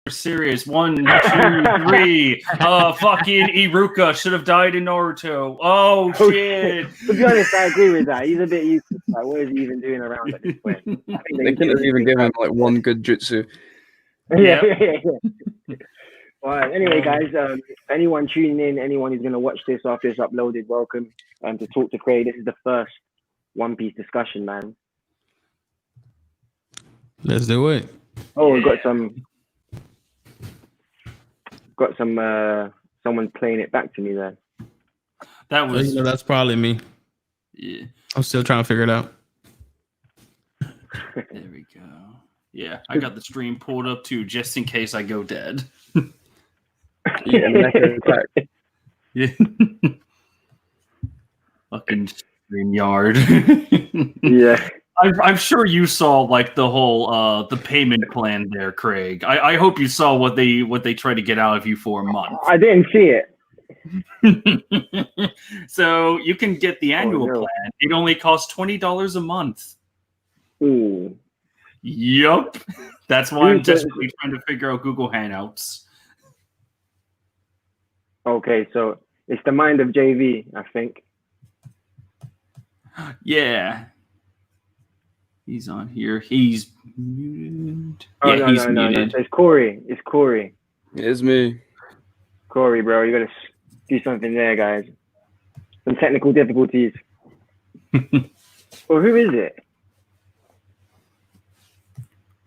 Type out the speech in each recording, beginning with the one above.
serious. 1, 2, 3. Fucking Iruka should have died in Naruto. Oh shit. To be honest, I agree with that. He's a bit useless. Like, what is he even doing around at this point? I think They couldn't have even given him like one good jutsu. Yeah. All right. Anyway, guys, anyone tuning in, anyone who's going to watch this after it's uploaded, welcome to Talk to Craig. This is the first One Piece discussion, man. Let's do it. Oh, we've got some someone playing it back to me there. That was that's probably me. Yeah. I'm still trying to figure it out. There we go. Yeah, I got the stream pulled up too, just in case I go dead. Yeah, Yeah. Fucking stream yard. Yeah. I'm sure you saw like the whole the payment plan there, Craig. I hope you saw what they try to get out of you for a month. I didn't see it. So you can get the annual plan. It only costs $20 a month. Ooh. Yup. That's why I'm desperately trying to figure out Google Hangouts. Okay, so it's the mind of JV, I think. Yeah. He's on here. He's muted. Oh, yeah, no, he's muted. No. It's Corey. It's Corey. It is me. Corey, bro, you gotta do something there, guys. Some technical difficulties. Well, who is it?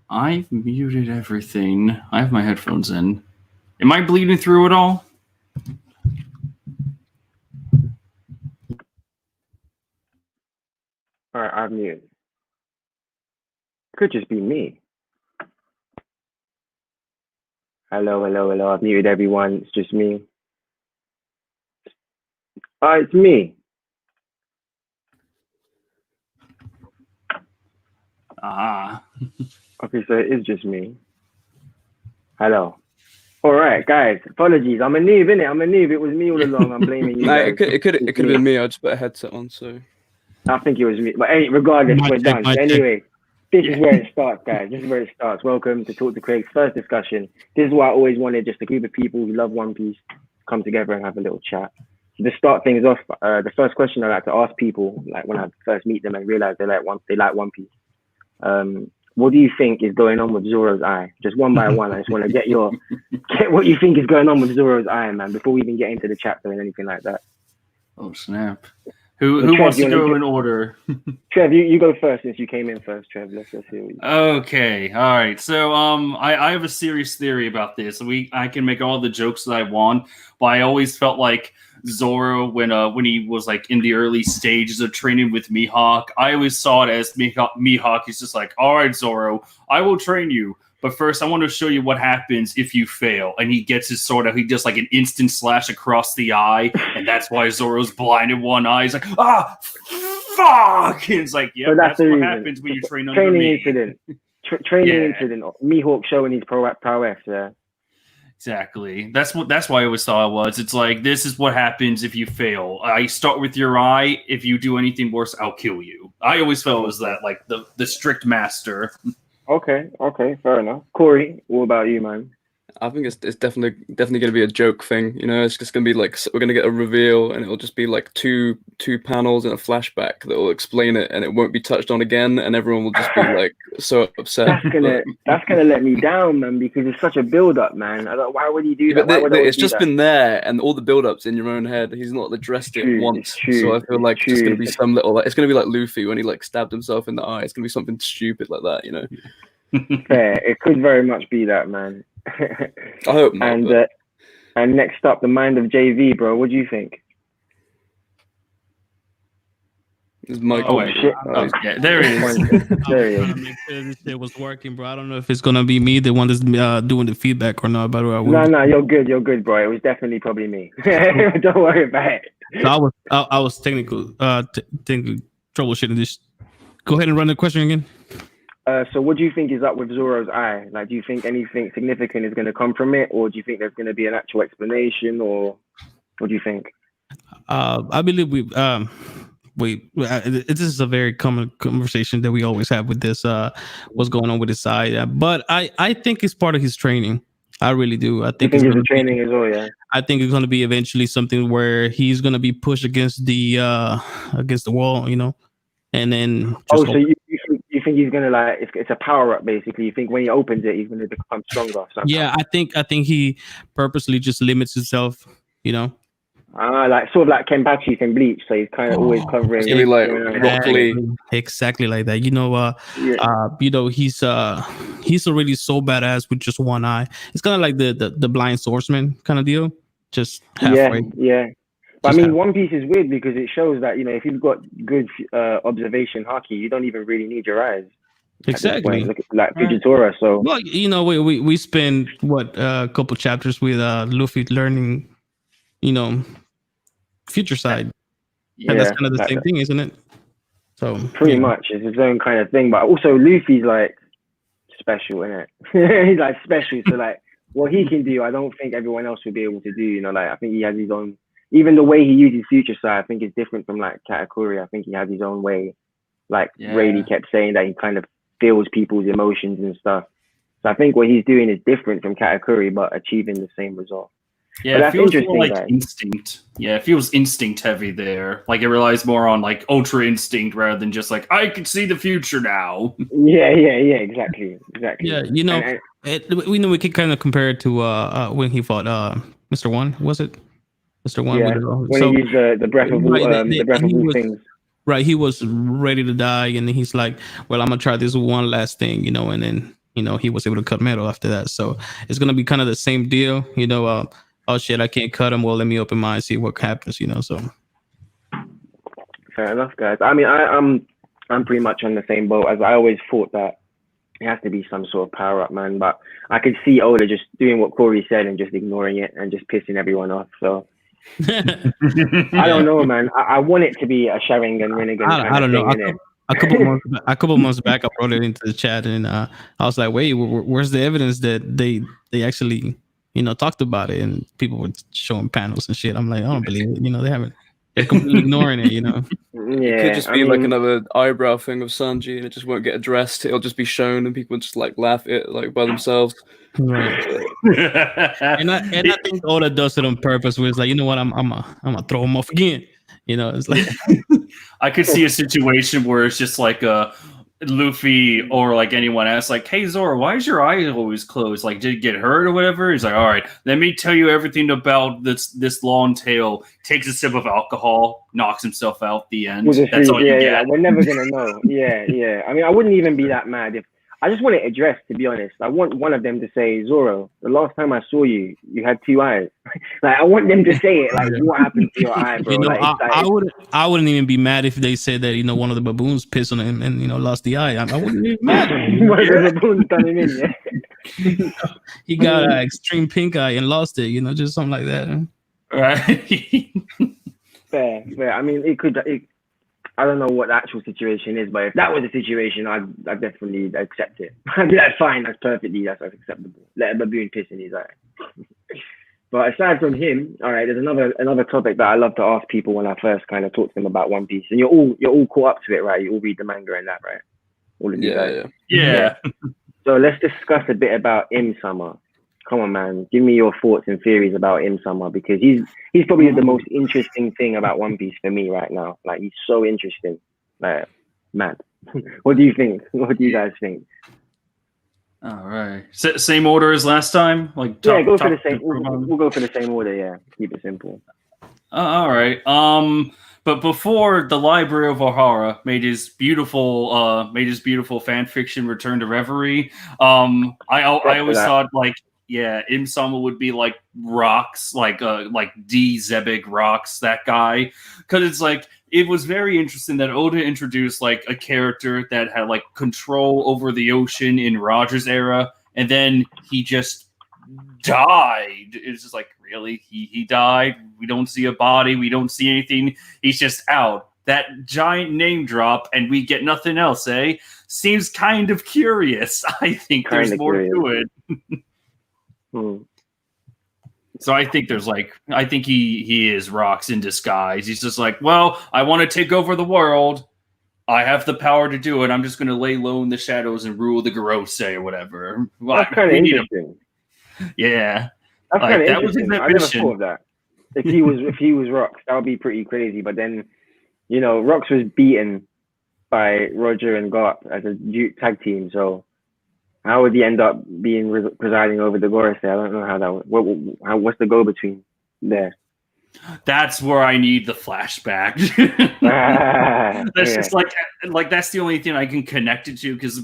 I've muted everything. I have my headphones in. Am I bleeding through it all? All right, I've muted. Could just be me. Hello. I've muted everyone. It's just me. It's me. Ah. Okay, so it is just me. Hello. All right, guys. Apologies. I'm a noob, innit? I'm a noob. It was me all along. I'm blaming you. It could have been me. I just put a headset on, so. I think it was me. But regardless, we're done. Anyway, this is where it starts, guys. This is where it starts. Welcome to Talk to Craig's first discussion. This is what I always wanted, just a group of people who love One Piece come together and have a little chat. So to start things off, the first question I like to ask people, like when I first meet them and realize they like One Piece, what do you think is going on with Zoro's eye? Just one by one. I just want to get what you think is going on with Zoro's eye, man, before we even get into the chapter and anything like that. Oh, snap. Who wants to go in order? Trev, you go first since you came in first, Trev. Let's see what you... Okay, all right. So I have a serious theory about this. I can make all the jokes that I want, but I always felt like Zoro when he was like in the early stages of training with Mihawk, I always saw it as Mihawk is just like, all right, Zoro, I will train you. But first, I want to show you what happens if you fail. And he gets his sword out. He does like an instant slash across the eye. And that's why Zoro's blind in one eye. He's like, fuck! And it's like, yeah, so that's what happens when you train under me. Incident. Training incident. Mihawk showing his prowess, yeah. Exactly. That's why I always thought it was. It's like, this is what happens if you fail. I start with your eye. If you do anything worse, I'll kill you. I always felt it was that, like the strict master. Okay, fair enough. Corey, what about you, man? I think it's definitely going to be a joke thing. You know, it's just going to be like we're going to get a reveal, and it'll just be like two panels and a flashback that will explain it, and it won't be touched on again, and everyone will just be like so upset. That's gonna let me down, man, because it's such a build up, man. Why would you do that? It's just been there, and all the build ups in your own head. He's not addressed it once, so I feel like it's just going to be some little. It's going to be like Luffy when he like stabbed himself in the eye. It's going to be something stupid like that, you know. Fair. It could very much be that, man. I hope not. And next up, the mind of JV, bro. What do you think? Is Mike? Oh, wait. Yeah, there it is. There he is. I'm trying to make sure this shit was working, bro. I don't know if it's gonna be me, the one that's doing the feedback, or not. But no, you're good, bro. It was definitely probably me. Don't worry about it. So I was technical troubleshooting this. Go ahead and run the question again. So what do you think is up with Zoro's eye? Like, do you think anything significant is going to come from it, or do you think there's going to be an actual explanation, or what do you think? I believe this is a very common conversation that we always have with this, what's going on with his eye. But I think it's part of his training. I really do. I You think think it's a training as well, yeah? I think it's going to be eventually something where he's going to be pushed against the wall, you know, and then Oh, just so you think he's gonna like it's a power up basically? You think when he opens it, he's gonna become stronger somehow? yeah, I think he purposely just limits himself, you know. Like sort of like Kenpachi from Bleach, so he's kind of always covering. It's gonna be like you know, Rock Lee. Exactly like that. You know, he's already so badass with just one eye. It's kind of like the blind swordsman kind of deal, just halfway. Yeah. But I Just mean, halfway. One Piece is weird because it shows that if you've got good observation haki, you don't even really need your eyes. At this Exactly. point. Look at like Fujitora. So Well, you know, we spend a couple chapters with Luffy learning, you know, future side, and that's kind of the same thing, isn't it? So pretty much, it's his own kind of thing. But also, Luffy's like special, isn't it? He's like special. So like, what he can do, I don't think everyone else would be able to do. Like I think he has his own. Even the way he uses future side, I think is different from like Katakuri. I think he has his own way. Like Rayleigh kept saying that he kind of feels people's emotions and stuff. So I think what he's doing is different from Katakuri, but achieving the same result. Yeah, but it feels interesting, more like guys. instinct. Yeah, it feels instinct heavy there. Like it relies more on like ultra instinct rather than just like I can see the future now. Yeah, exactly. Yeah, you know, we know we could kind of compare it to when he fought Mr. One, was it? Mr. One. Yeah, when he used the breath of all things. Right, he was ready to die, and then he's like, "Well, I'm gonna try this one last thing," you know, and then he was able to cut metal after that. So it's gonna be kind of the same deal, you know. Oh shit, I can't cut him. Well, let me open mine, see what happens, you know. So fair enough, guys. I mean, I'm pretty much on the same boat. As I always thought that it has to be some sort of power up, man. But I could see Oda just doing what Corey said and just ignoring it and just pissing everyone off. So. I don't know, man. I want it to be a Sharingan Rinnegan. I don't know. A couple months back, I brought it into the chat, and I was like, "Wait, where's the evidence that they actually talked about it?" And people were showing panels and shit. I'm like, I don't believe it. They haven't. They're completely ignoring it. Yeah, it could just be like another eyebrow thing of Sanji, and it just won't get addressed. It'll just be shown, and people just like laugh at it like by themselves. Right. and I think Oda does it on purpose. Where it's like, you know what, I'm gonna throw him off again. It's like I could see a situation where it's just like Luffy or like anyone else, like, "Hey Zoro, why is your eye always closed? Like, did it get hurt or whatever?" He's like, "All right, let me tell you everything about this long tail." Takes a sip of alcohol, knocks himself out. The end. That's all you get. We're never gonna know. Yeah. I mean, I wouldn't even be that mad if. I just want it addressed, to be honest. I want one of them to say, "Zoro, the last time I saw you, you had two eyes." Like, I want them to say it. Like, what happened to your eye, bro? I wouldn't even be mad if they said that one of the baboons pissed on him and lost the eye. I wouldn't be mad. One of the baboons done him in. Yeah. He got an extreme pink eye and lost it. Just something like that. Right. Fair. I mean, it could. I don't know what the actual situation is, but if that was the situation, I'd definitely accept it. I'd be like, fine, that's acceptable. Let a baboon piss in his eye. But aside from him, all right, there's another topic that I love to ask people when I first kind of talk to them about One Piece. And you're all caught up to it, right? You all read the manga and that, right? All of you guys. Yeah. So let's discuss a bit about Im Summer. Come on, man. Give me your thoughts and theories about Im Summer, because he's probably the most interesting thing about One Piece for me right now. Like, he's so interesting. Like, mad. What do you think? What do you guys think? All right. Same order as last time? Like, go for the same. We'll go for the same order. Yeah, keep it simple. All right. But before the Library of Ohara made his beautiful fan fiction Return to Reverie, I always thought like, yeah, Im Sama would be like Rocks, like D Zebig Rocks, that guy, because it's like it was very interesting that Oda introduced like a character that had like control over the ocean in Roger's era, and then he just died. It's just like, really, he died. We don't see a body. We don't see anything. He's just out. That giant name drop, and we get nothing else. Seems kind of curious. I think there's more to it. So I think he is Rocks in disguise. He's just like, well, I want to take over the world. I have the power to do it. I'm just going to lay low in the shadows and rule the Gorosei or whatever. That's kind of interesting. Yeah, That's like, kind of that was his interesting. I never ambition. thought of that. If he was Rox, that would be pretty crazy. But then, Rox was beaten by Roger and Garp as a tag team. So how would he end up being presiding over the Goris there? I don't know how that. What's the go between there? That's where I need the flashback. That's just like that's the only thing I can connect it to, because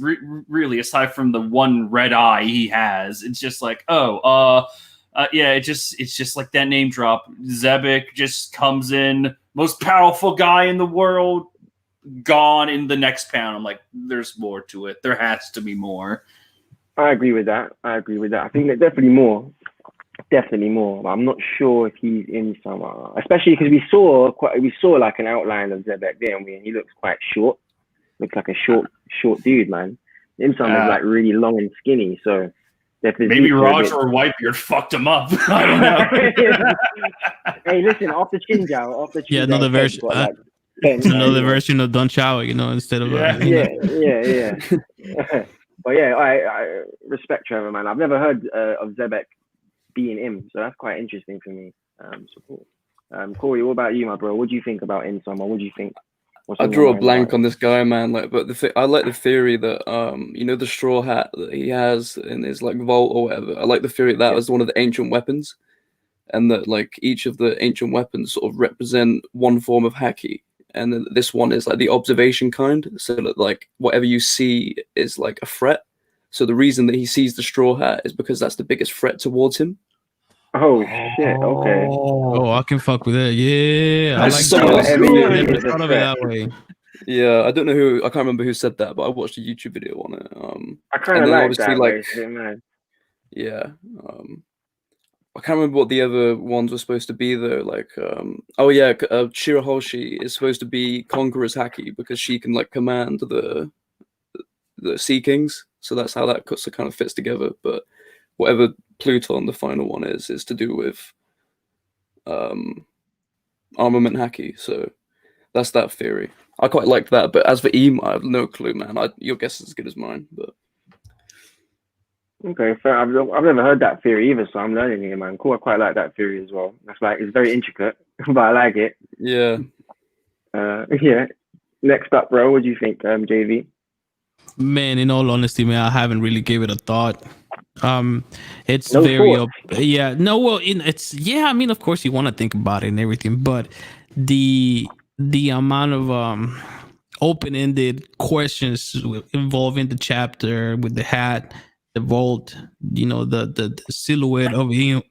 really, aside from the one red eye he has, it's just like, yeah, it's just like that name drop. Zebek just comes in, most powerful guy in the world, gone in the next pound. I'm like, there's more to it. There has to be more. I agree with that. I think there's definitely more. But I'm not sure if he's in somewhere, especially because we saw like an outline of Zebek, didn't we? And he looks quite short. Looks like a short dude, man. Insama is like really long and skinny, so maybe Roger or Whitebeard fucked him up. I don't know. Hey, listen, off the chin jowl. Yeah, another version. It's another version of Don Chow, instead of yeah. But yeah, I respect Trevor, man. I've never heard of Zebek being him, so that's quite interesting for me. So cool. Corey, what about you, my bro? What do you think about Insama? What do you think? I draw a blank on this guy, man. But I like the theory that the straw hat that he has in his like vault or whatever. I like the theory that was one of the ancient weapons, and that like each of the ancient weapons sort of represent one form of haki, and then this one is like the observation kind, so that like whatever you see is like a threat. So the reason that he sees the straw hat is because that's the biggest threat towards him. Oh shit! Okay. Oh, I can fuck with that. Yeah, I like so that. Never thought of it that way. Yeah, I don't know who. I can't remember who said that, but I watched a YouTube video on it. I kind of like that. Like, yeah. I can't remember what the other ones were supposed to be though. Like, Shirahoshi is supposed to be Conqueror's haki because she can like command the Sea Kings. So that's how that kind of fits together. But whatever Pluton, the final one, is to do with armament haki. So that's that theory. I quite liked that. But as for Eam, I have no clue, man. Your guess is as good as mine. But okay, fair. I've never heard that theory either, so I'm learning it, man. Cool. I quite like that theory as well. That's like, it's very intricate, but I like it. Yeah. Yeah. Next up, bro. What do you think, JV? Man, in all honesty, man, I haven't really gave it a thought. It's No very thought. it's I mean, of course you want to think about it and everything, but the amount of open-ended questions involving the chapter with the hat, the vault, the silhouette of him,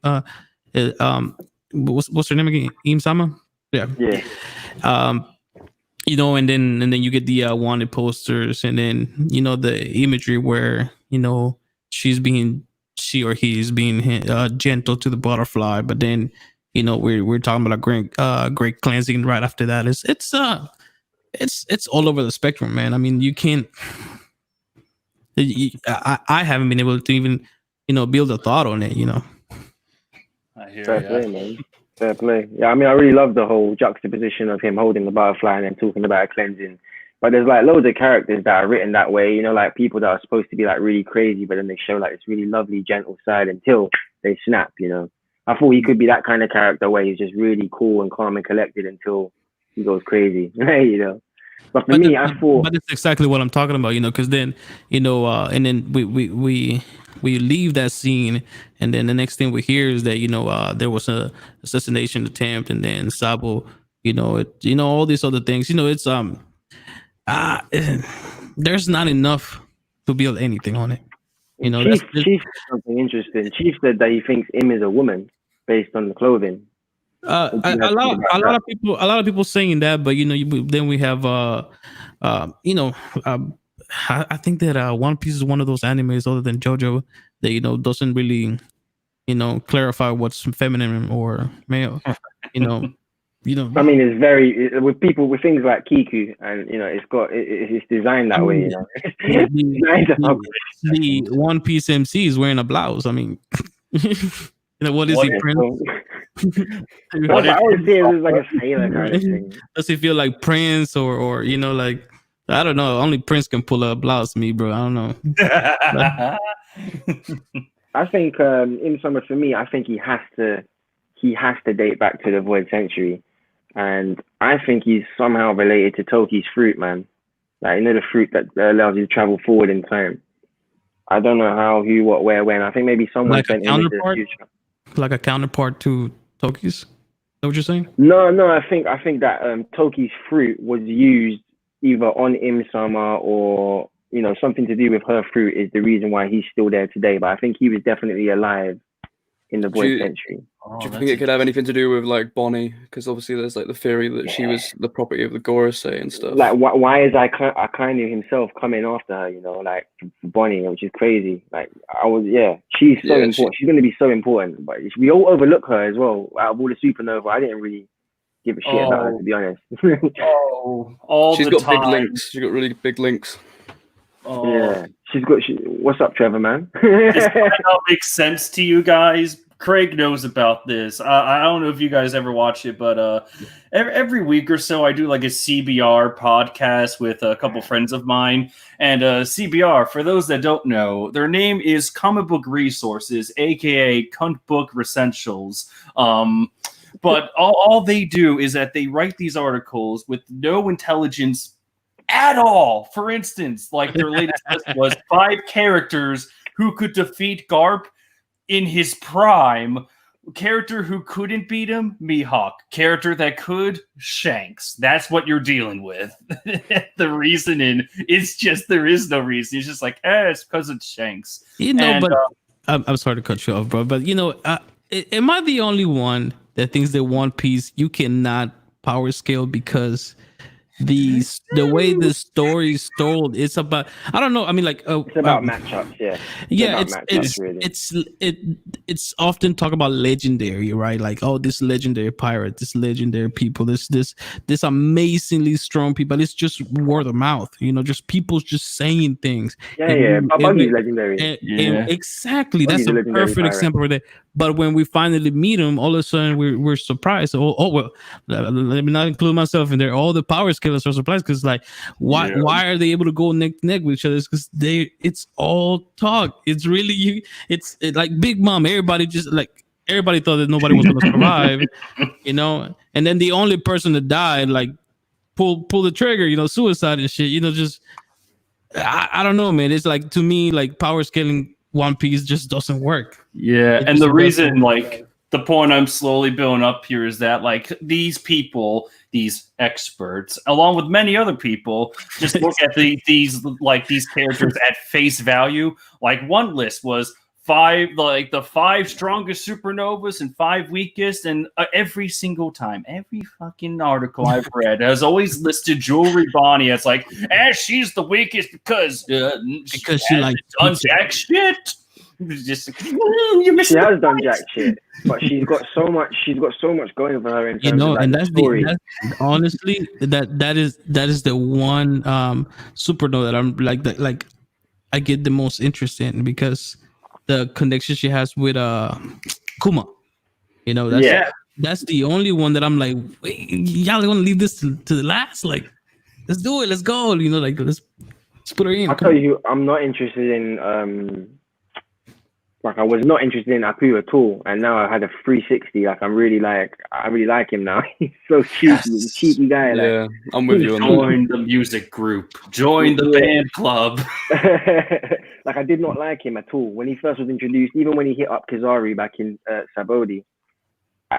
what's her name again? Insama? Yeah. And then you get the wanted posters, and then the imagery where she or he's being gentle to the butterfly, but then we're talking about a great cleansing right after that. It's all over the spectrum, man. I mean, you can't. I haven't been able to even build a thought on it. I hear Fair play, man. Fair play. Yeah, I mean, I really love the whole juxtaposition of him holding the butterfly and then talking about a cleansing. But there's like loads of characters that are written that way, like people that are supposed to be like really crazy, but then they show like this really lovely, gentle side until they snap, I thought he could be that kind of character where he's just really cool and calm and collected until he goes crazy, But for me, I thought. But it's exactly what I'm talking about, because then, and then we leave that scene, and then the next thing we hear is that there was a assassination attempt, and then Sabo, all these other things. It's there's not enough to build anything on it. Chief said something interesting. Chief said that he thinks Im is a woman based on the clothing. A lot of people saying that, but then we have I think that One Piece is one of those animes other than JoJo that doesn't really clarify what's feminine or male. I mean, it's very with things like Kiku, and it's designed that way. The One Piece MC is wearing a blouse. I mean, what is he, Prince? I always say it's like a sailor kind of thing. Does he feel like Prince or like, I don't know? Only Prince can pull a blouse, me, bro. I don't know. I think in summer for me, I think he has to date back to the Void Century, and I think he's somehow related to Toki's fruit, man. Like the fruit that allows you to travel forward in time. I don't know how, who, what, where, when. I think maybe someone Like a sent him into the counterpart, future. like a counterpart to Toki's. Is that what you're saying? No, I think that Toki's fruit was used either on Im Sama or something to do with her fruit is the reason why he's still there today. But I think he was definitely alive in the Void Century. Do you think it could have anything to do with like Bonnie? Because obviously there's like the theory that she was the property of the Gorosei and stuff. Like, why is Akainu himself coming after her? Like Bonnie, which is crazy. Like she's so important. She's going to be so important, but we all overlook her as well. Out of all the supernova, I didn't really give a shit about her, to be honest. She's got big links. She's got really big links. Oh. Yeah, what's up, Trevor, man? This might not make sense to you guys. Craig knows about this. I don't know if you guys ever watch it, but every week or so I do like a CBR podcast with a couple friends of mine. And CBR, for those that don't know, their name is Comic Book Resources, aka Cunt Book Essentials. But all they do is that they write these articles with no intelligence at all. For instance, like their latest list was 5 characters who could defeat Garp in his prime. Character who couldn't beat him, Mihawk. Character that could, Shanks. That's what you're dealing with. The reasoning is just there is no reason. It's just like, it's because it's Shanks. But I'm sorry to cut you off, bro. But am I the only one that thinks that One Piece you cannot power scale because the way the story is told, it's about, I don't know, I mean, like it's about matchups. It's often talk about legendary, right? Like, oh, this legendary pirate, this legendary people, this amazingly strong people. It's just word of mouth, just people just saying things. Buggy's legendary. And exactly, Buggy's that's a perfect example of that. But when we finally meet him, all of a sudden we're surprised. Well, let me not include myself in there. All the power scalers are surprised because, like, why are they able to go neck to neck with each other? It's because it's all talk. It's really it's like Big Mom. Everybody thought that nobody was going to survive, And then the only person that died, like, pull the trigger, suicide and shit. Just I don't know, man. It's like, to me, like, power scaling One Piece just doesn't work. Yeah, and the reason, like, the point I'm slowly building up here is that, like, these people, these experts, along with many other people, just look at these characters at face value. Like, one list was the 5 strongest supernovas and 5 weakest, and every single time, every fucking article I've read has always listed Jewelry Bonnie as like, she's the weakest because she like done jack shit. Just she has done jack shit, but she's got so much going for her in terms of, like, and that's story. Honestly, that is the one supernova that I'm like I get the most interest in, because the connection she has with Kuma, that's the only one that I'm like, wait, y'all want to leave this to the last? Like, let's do it, let's go, like let's put her in. I'll tell you, I'm not interested in I was not interested in Aku at all, and now I had a 360. Like, I really like him now. He's so cheeky guy. Yeah, like, I'm with you. Join the music group. Join the band club. Like, I did not like him at all when he first was introduced. Even when he hit up Kizaru back in Sabodi,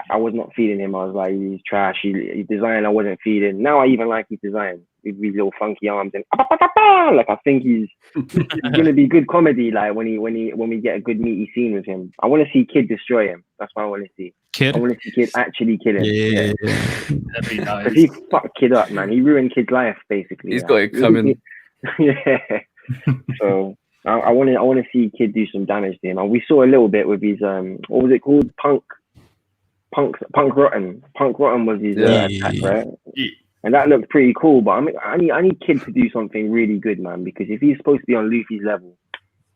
I was not feeding him. I was like, he's trash. His design I wasn't feeding. Now I even like his design with these little funky arms and like, I think he's gonna be good comedy. Like, when we get a good meaty scene with him, I want to see Kid destroy him. That's what I want to see. Kid? I want to see Kid actually kill him. Yeah. That'd be nice. Because he fucked Kid up, man. He ruined Kid's life, basically. He's got it coming. Yeah. So I want to see Kid do some damage to him. And we saw a little bit with his what was it called? Punk Rotten. Punk Rotten was his attack, right? Yeah. And that looked pretty cool. But I need Kid to do something really good, man. Because if he's supposed to be on Luffy's level,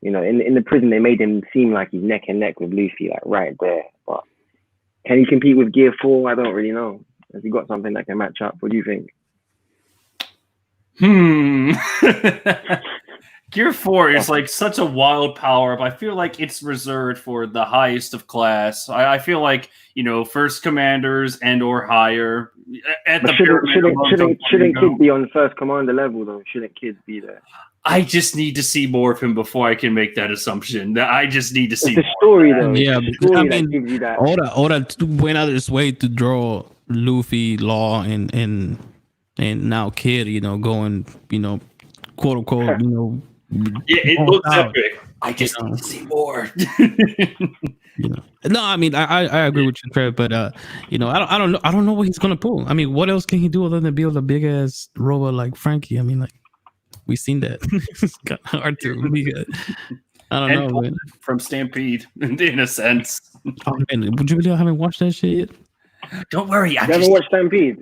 in the prison they made him seem like he's neck and neck with Luffy, like right there. But can he compete with Gear 4? I don't really know. Has he got something that can match up? What do you think? Gear 4 is like such a wild power up. I feel like it's reserved for the highest of class. I feel like, first commanders and or higher. At But shouldn't Kid be on first commander level though? Shouldn't Kid be there? I just need to see more of him before I can make that assumption. I just need to see the story though. Yeah, because I that mean, gives you that. Oda went out of his way to draw Luffy, Law, and now Kid, going, quote unquote, Yeah, it looks out. epic. I just need to see more. No, I mean, I agree with you, Trev, but I don't know what he's gonna pull. I mean, what else can he do other than build a big ass robot like Frankie? I mean, like, we've seen that. It's kind of hard to be good. I don't know, man. From Stampede, in a sense. Oh, man, would you really haven't watched that shit yet? Don't worry, I Never watched Stampede.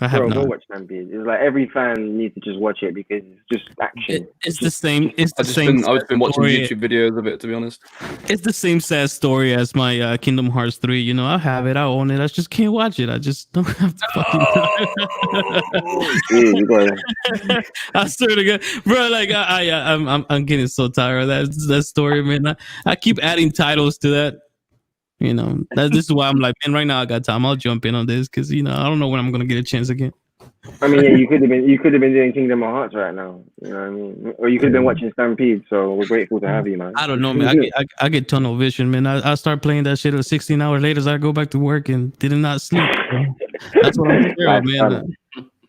I have not. Go watch Stampede. It's like every fan needs to just watch it because it's just action. It's the same. It's the I've same. been watching story. YouTube videos of it, to be honest. It's the same sad story as my Kingdom Hearts 3. I have it. I own it. I just can't watch it. I just don't have the fucking time. I swear to God, bro. Like I'm getting so tired of that story, man. I keep adding titles to that. This is why I'm like, man, right now I got time. I'll jump in on this because I don't know when I'm gonna get a chance again. I mean, yeah, you could have been doing Kingdom of Hearts right now. You know what I mean? Or you could have been watching Stampede. So we're grateful to have you, man. I don't know, man. I get tunnel vision, man. I start playing that shit 16 hours later. I go back to work and did not sleep. That's what I'm scared of, man.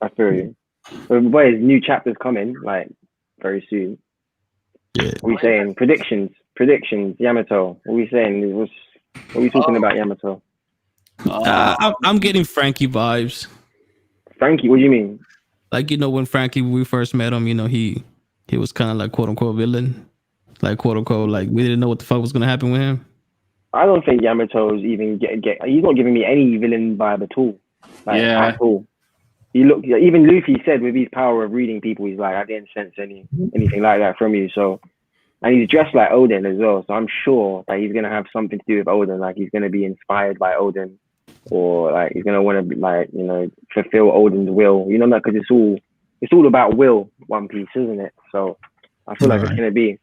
I feel you. But boys, new chapters coming like very soon. Yeah. What are we saying? Predictions, Yamato. What are we saying? What are we talking about, Yamato? I'm getting Frankie vibes. Frankie, what do you mean? Like, when Frankie, we first met him, he was kind of like quote unquote villain. Like quote unquote, like we didn't know what the fuck was gonna happen with him. I don't think Yamato's even he's not giving me any villain vibe at all. At all. He looked, even Luffy said with his power of reading people, he's like, I didn't sense anything like that from you. So, and he's dressed like Odin as well. So I'm sure that he's gonna have something to do with Odin. Like he's gonna be inspired by Odin, or like he's gonna want to fulfill Odin's will. Because it's all about will. One Piece, isn't it? So I feel like it's gonna be.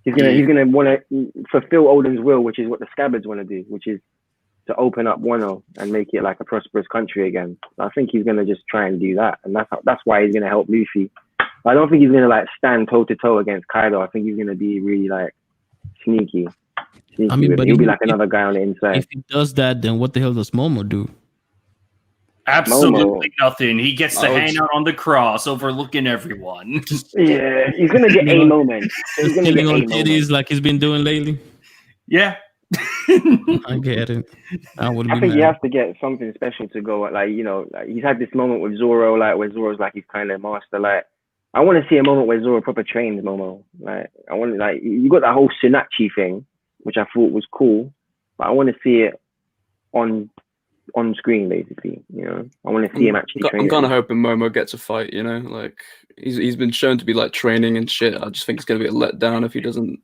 He's gonna want to fulfill Odin's will, which is what the Scabbards want to do, which is to open up Wano and make it like a prosperous country again. I think he's gonna just try and do that, and that's why he's gonna help Luffy. I don't think he's gonna like stand toe to toe against Kaido. I think he's gonna be really like sneaky. I mean, but he'll be like another guy on the inside. If he does that, then what the hell does Momo do? Absolutely nothing. He gets to hang out on the cross, overlooking everyone. Yeah, he's gonna get a moment. He's gonna get on titties like he's been doing lately. Yeah, I get it. I think he has to get something special to go. Like he's had this moment with Zoro, like where Zoro's like his kind of master. Like I want to see a moment where Zoro proper trains Momo. Like I want you got that whole Tsunachi thing, which I thought was cool, but I want to see it on screen, basically. I want to see him actually train. I'm kind of hoping Momo gets a fight. Like he's been shown to be like training and shit. I just think it's gonna be a letdown if he doesn't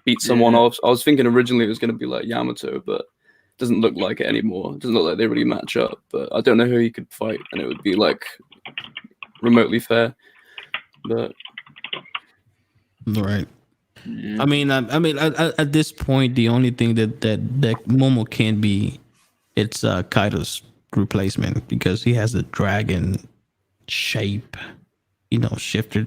beat someone off. I was thinking originally it was gonna be like Yamato, but it doesn't look like it anymore. It doesn't look like they really match up. But I don't know who he could fight, and it would be like remotely fair. But right. I mean, at this point, the only thing that Momo can be, it's Kaido's replacement, because he has the dragon shape, shifted.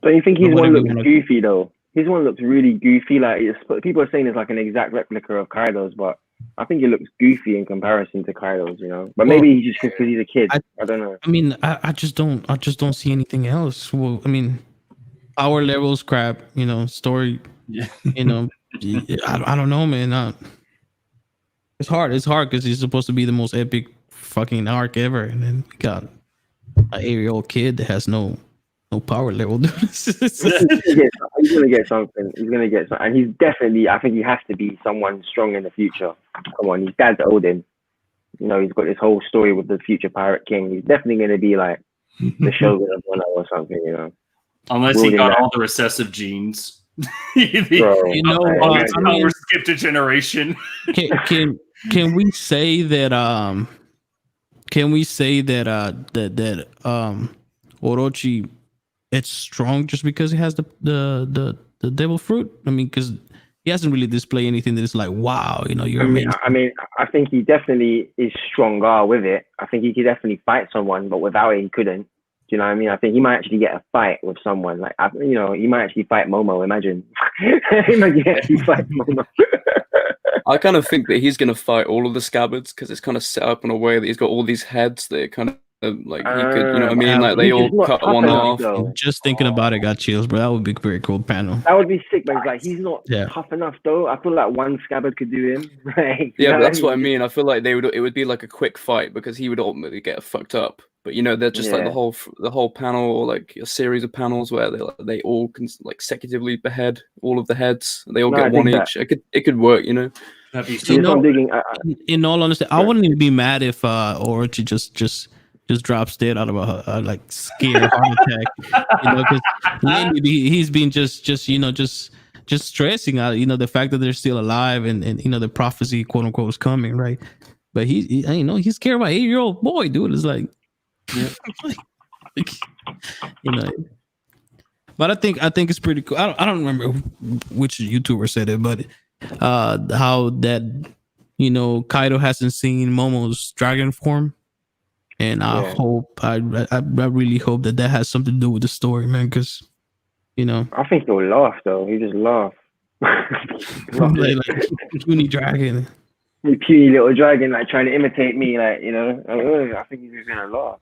Don't you think his one looks goofy though? His one looks really goofy. Like people are saying it's like an exact replica of Kaido's, but I think it looks goofy in comparison to Kaido's. But maybe he's just because he's a kid. I don't know. I mean, I just don't see anything else. Well, I mean, power levels, crap. Story. Yeah. I don't know, man. It's hard because he's supposed to be the most epic fucking arc ever, and then we got an 8-year-old kid that has no power level. He's gonna get something. And he's definitely. I think he has to be someone strong in the future. Come on, his dad's Odin. He's got this whole story with the future pirate king. He's definitely gonna be like the shogun of Wano or something. Unless he got all the recessive genes. Bro, we're skipped a generation. Can we say that? Can we say that Orochi it's strong just because it has the devil fruit? I mean, because he hasn't really displayed anything that is like, wow, you're amazing. I think he definitely is stronger with it. I think he could definitely fight someone, but without it, he couldn't. Do you know what I mean? I think he might actually get a fight with someone. Like, he might actually fight Momo. Imagine. He might actually fight Momo. I kind of think that he's going to fight all of the scabbards because it's kind of set up in a way that he's got all these heads that kind of like he could, you know what I mean? Like they all cut one off. Just thinking about it got chills, bro. That would be a very cool panel. That would be sick, but it's like he's not tough enough though. I feel like one scabbard could do him. Right? Yeah, but that's what I mean. I feel like it would be like a quick fight because he would ultimately get fucked up. But they're just like the whole panel, or like a series of panels where they all can like consecutively behead all of the heads. They all get one each. It could work, That'd be so in all honesty, I wouldn't even be mad if Orochi just drops dead out of a like scared heart attack. Because lately he's been just stressing out. The fact that they're still alive and the prophecy, quote unquote, is coming, right? But he's scared about 8-year-old boy, dude. It's like. Yeah. But I think it's pretty cool. I don't remember which YouTuber said it, but how that Kaido hasn't seen Momo's dragon form, and I really hope that has something to do with the story, man. Because I think he'll laugh though. He just laugh. like puny dragon, puny little dragon, like trying to imitate me, like I think he's just gonna laugh.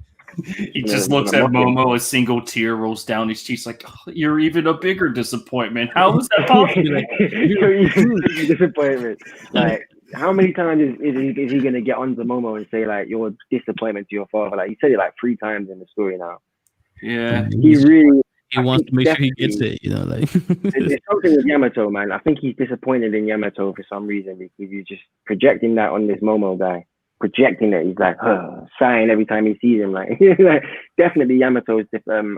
He just looks at Momo, a single tear rolls down his cheeks, like, oh, you're even a bigger disappointment. How was that possible? You're even a bigger disappointment. Like, how many times is he gonna get onto Momo and say like you're a disappointment to your father? Like he said it like 3 times in the story now. Yeah, he wants to make sure he gets it. Like there's something with Yamato, man. I think he's disappointed in Yamato for some reason because he's just projecting that on this Momo guy. Projecting that he's like sighing every time he sees him, like, definitely Yamato is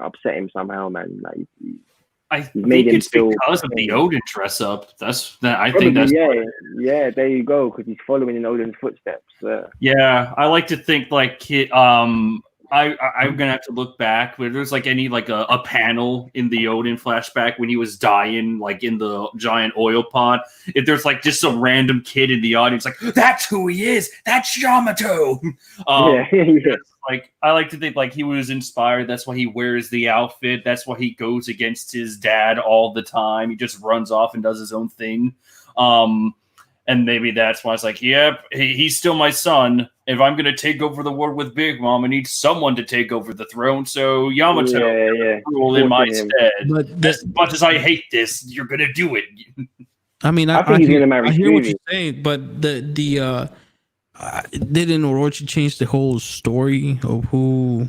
upset him somehow, man. Like I think it's because of the Odin dress up. I think that's there you go, because he's following in Odin's footsteps. Yeah, I like to think like I'm gonna have to look back. Where there's like a panel in the Odin flashback when he was dying, like in the giant oil pod. If there's like just some random kid in the audience, like that's who he is. That's Yamato. Like I like to think like he was inspired. That's why he wears the outfit. That's why he goes against his dad all the time. He just runs off and does his own thing. And maybe that's why it's like, yep, he's still my son. If I'm going to take over the world with Big Mom, I need someone to take over the throne. So Yamato rule in my stead. But as much as I hate this, you're going to do it. I mean, I think he's going to marry. I hear what you're saying, but didn't Orochi change the whole story of who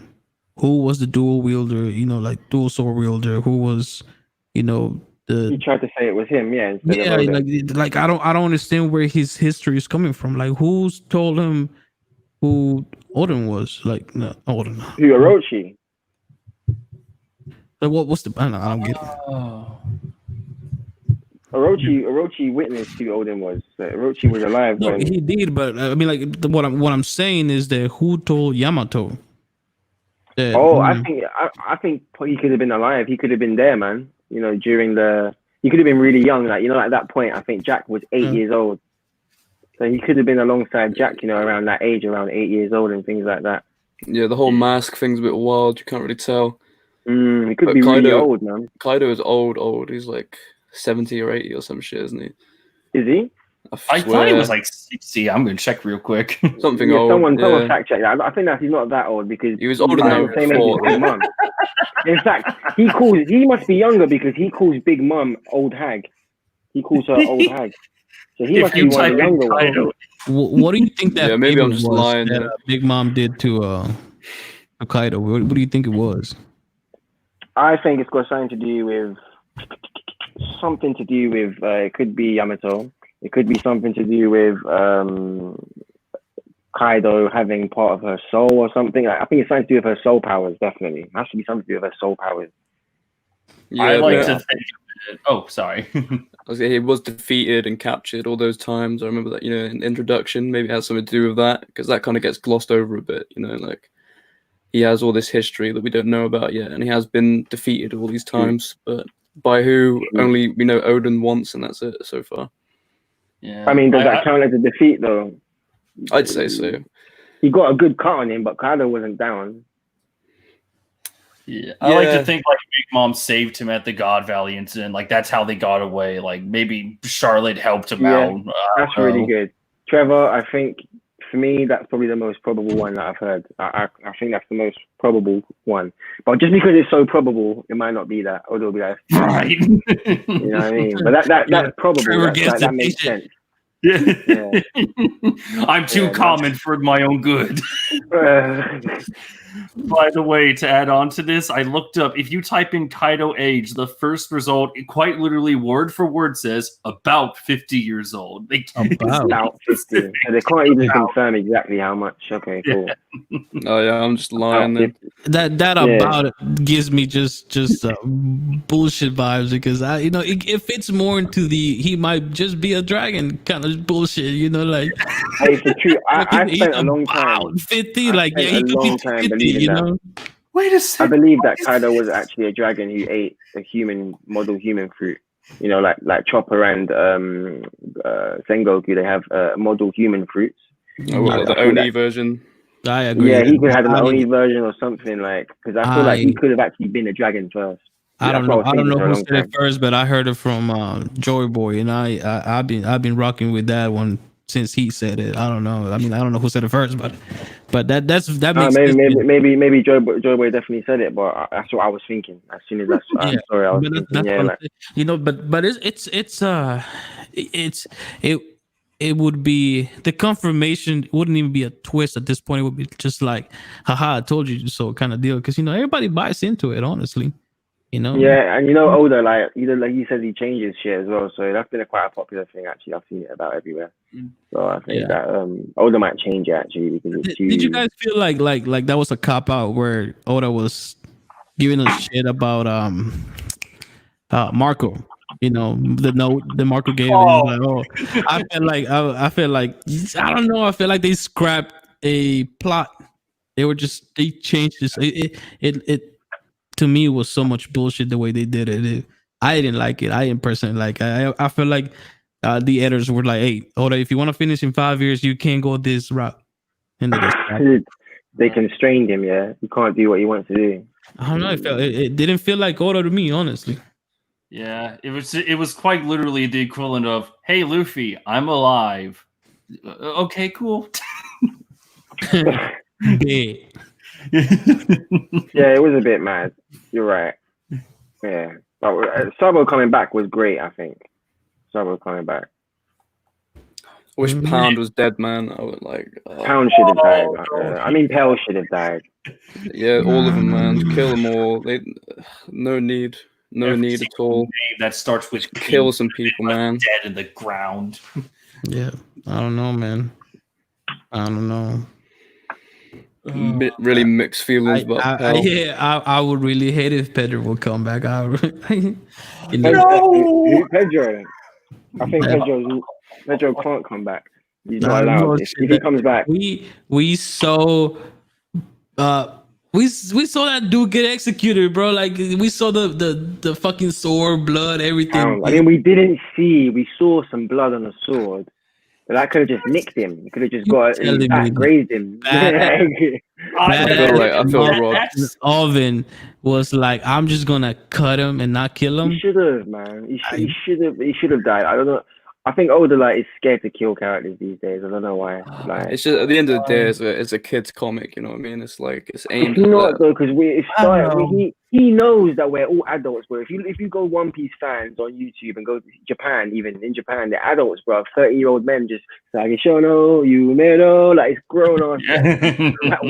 was the dual wielder? Like dual sword wielder. Who was, he tried to say it was him, like I don't understand where his history is coming from. Like who's told him who Odin was? Like no, Odin. Who Orochi? Like what's the? I don't get it. Orochi witnessed who Odin was. Orochi was alive. No, he did, but I mean, like what I'm saying is that who told Yamato? That, I think he could have been alive. He could have been there, man. During he could have been really young. Like, at that point, I think Jack was 8 years old. So he could have been alongside Jack, around that age, around 8 years old and things like that. Yeah, the whole mask thing's a bit wild. You can't really tell. He could be really old, man. Kaido is old. He's like 70 or 80 or some shit, isn't he? Is he? I thought he was like 60. I'm going to check real quick. Something old. Someone fact check that. I think that he's not that old because he was older than the same age as Big Mom. In fact, he must be younger because he calls Big Mom old hag. He calls her old hag. So he must be one of the younger ones. What do you think that maybe I'm just lying, that Big Mom did to Kaido? What do you think it was? I think it's got something to do with it could be Yamato. It could be something to do with Kaido having part of her soul or something. I think it's something to do with her soul powers, definitely. It has to be something to do with her soul powers. Yeah, I like to think of it. Oh, sorry. He was defeated and captured all those times. I remember that, in introduction, maybe it has something to do with that, because that kind of gets glossed over a bit, like he has all this history that we don't know about yet, and he has been defeated all these times, but by who? Only we know Odin once, and that's it so far. Yeah. I mean, does that count as a defeat though? I'd say so. He got a good cut on him, but Kaido wasn't down. Yeah, I like to think like Big Mom saved him at the God Valley incident. Like that's how they got away. Like maybe Charlotte helped him out. That's really good. Trevor, I think for me that's probably the most probable one that I've heard. I think that's the most probable one. But just because it's so probable, it might not be that, or it'll be that. Right. You know what I mean? But that's probable. That makes sense. Yeah. I'm too common for my own good. By the way, to add on to this, I looked up, if you type in Kaido age, the first result, it quite literally word for word says about 50 years old. About 50. So they can't even confirm exactly how much. Okay, cool. Oh yeah, I'm just lying then. That about it gives me just bullshit vibes, because it fits more into the he might just be a dragon kind of bullshit, like. Hey, it's the truth. I spent a long time. 50, like he could be 50, Wait a second. I believe that Kaido was actually a dragon who ate a model human fruit. Like Chopper and Sengoku, they have model human fruits. Oh, the Oni version. I agree. Yeah, he could have an Oni version or something, like, because I feel like he could have actually been a dragon first. I don't know who said it first, but I heard it from Joy Boy, and I've been rocking with that one since he said it. I don't know. I mean, I don't know who said it first, but that makes sense. Maybe Joy Boy definitely said it, but that's what I was thinking as soon as that's. Sorry, I was thinking, but it would be, the confirmation wouldn't even be a twist at this point. It would be just like, haha, I told you so kind of deal, because everybody buys into it, honestly. Yeah, and Oda, like he says, he changes shit as well, so that's been quite a popular thing. Actually, I've seen it about everywhere. So I think that Oda might change it actually, because it's too... Did you guys feel like that was a cop out where Oda was giving us shit about Marco? The note that Marco gave. I felt like I don't know. I feel like they scrapped a plot. They changed this. It to me, it was so much bullshit the way they did it. I didn't like it. I didn't personally like it. I feel like the editors were like, hey, Oda, if you want to finish in 5 years, you can't go this route. They constrained him, yeah. He can't do what he wants to do. I don't know. It didn't feel like Oda to me, honestly. Yeah, it was quite literally the equivalent of, hey, Luffy, I'm alive. Okay, cool. Yeah, it was a bit mad. You're right. Yeah, but Sabo coming back was great. I think Sabo coming back. Wish Pound was dead, man. I would like. Pound should have died. I mean, Pell should have died. Yeah, all of them, man. Kill them all. No need at all. That starts with kill some people, man. Dead in the ground. Yeah, I don't know, man. I don't know. Really mixed feelings about I would really hate if Pedro would come back. No! Pedro. I think Pedro can't come back. He's not allowed. If he comes back, we saw that dude get executed, bro. Like, we saw the fucking sword, blood, everything. I mean, we saw some blood on the sword. But that could have just nicked him. You could have just grazed him. I feel Rod. Alvin was like, I'm just gonna cut him and not kill him. He should have, man. He should have died. I don't know. I think Oda is scared to kill characters these days. I don't know why. It's just, at the end of the day, it's a kid's comic. You know what I mean? It's like, it's aimed. It's not though, because he knows that we're all adults. Bro, if you go One Piece fans on YouTube and go to Japan, even in Japan, they're adults, bro. 30-year-old men just like Shono, Yumedo, like it's grown on that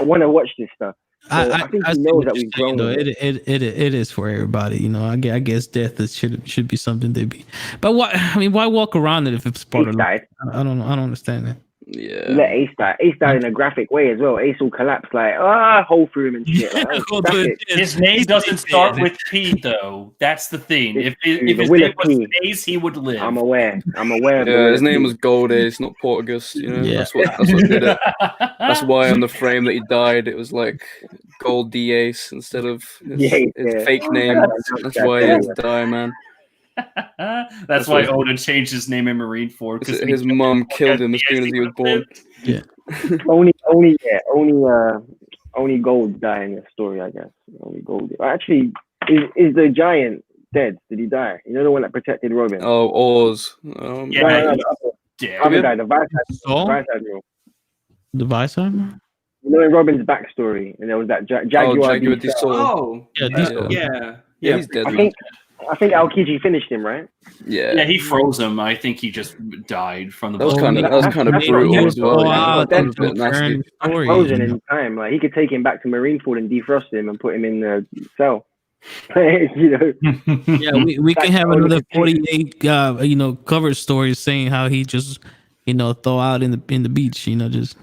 wanna watch this stuff. So I think he knows that we've grown. It is for everybody, I guess death should be something they be. But why walk around it if it's part of life? I don't understand that. Yeah. You let Ace die. Ace died in a graphic way as well. Ace will collapse like hole through him and shit. Like, that was graphic. His name doesn't start with P though. That's the thing. It's If true. his The name will of was P. Ace, he would live. I'm aware. I'm aware of the Yeah, will his of name P. was Gold Ace, not Portugus. You know, Yeah. that's what did it. That's why on the frame that he died, it was like Gold D Ace instead of his fake name. That's why he had to die, man. That's why Oda changed his name in Marineford because his mom killed him as soon as he was born. Yeah. Only Gold die in the story, I guess. Only Gold. Actually, is the giant dead? Did he die? You know the one that protected Robin? Oh, Oz. Yeah, the other guy, the Vice Admiral. The Vice Admiral? You know in Robin's backstory, and there was that Jaguar D Soul. Oh, yeah, he's dead. I think Aokiji finished him, right? Yeah, he froze him. I think he just died from the. That was kind of brutal as well. Frozen in time. Like he could take him back to Marineford and defrost him and put him in the cell. You know. Yeah, we can have another 48 cover stories saying how he just thaw out in the beach, just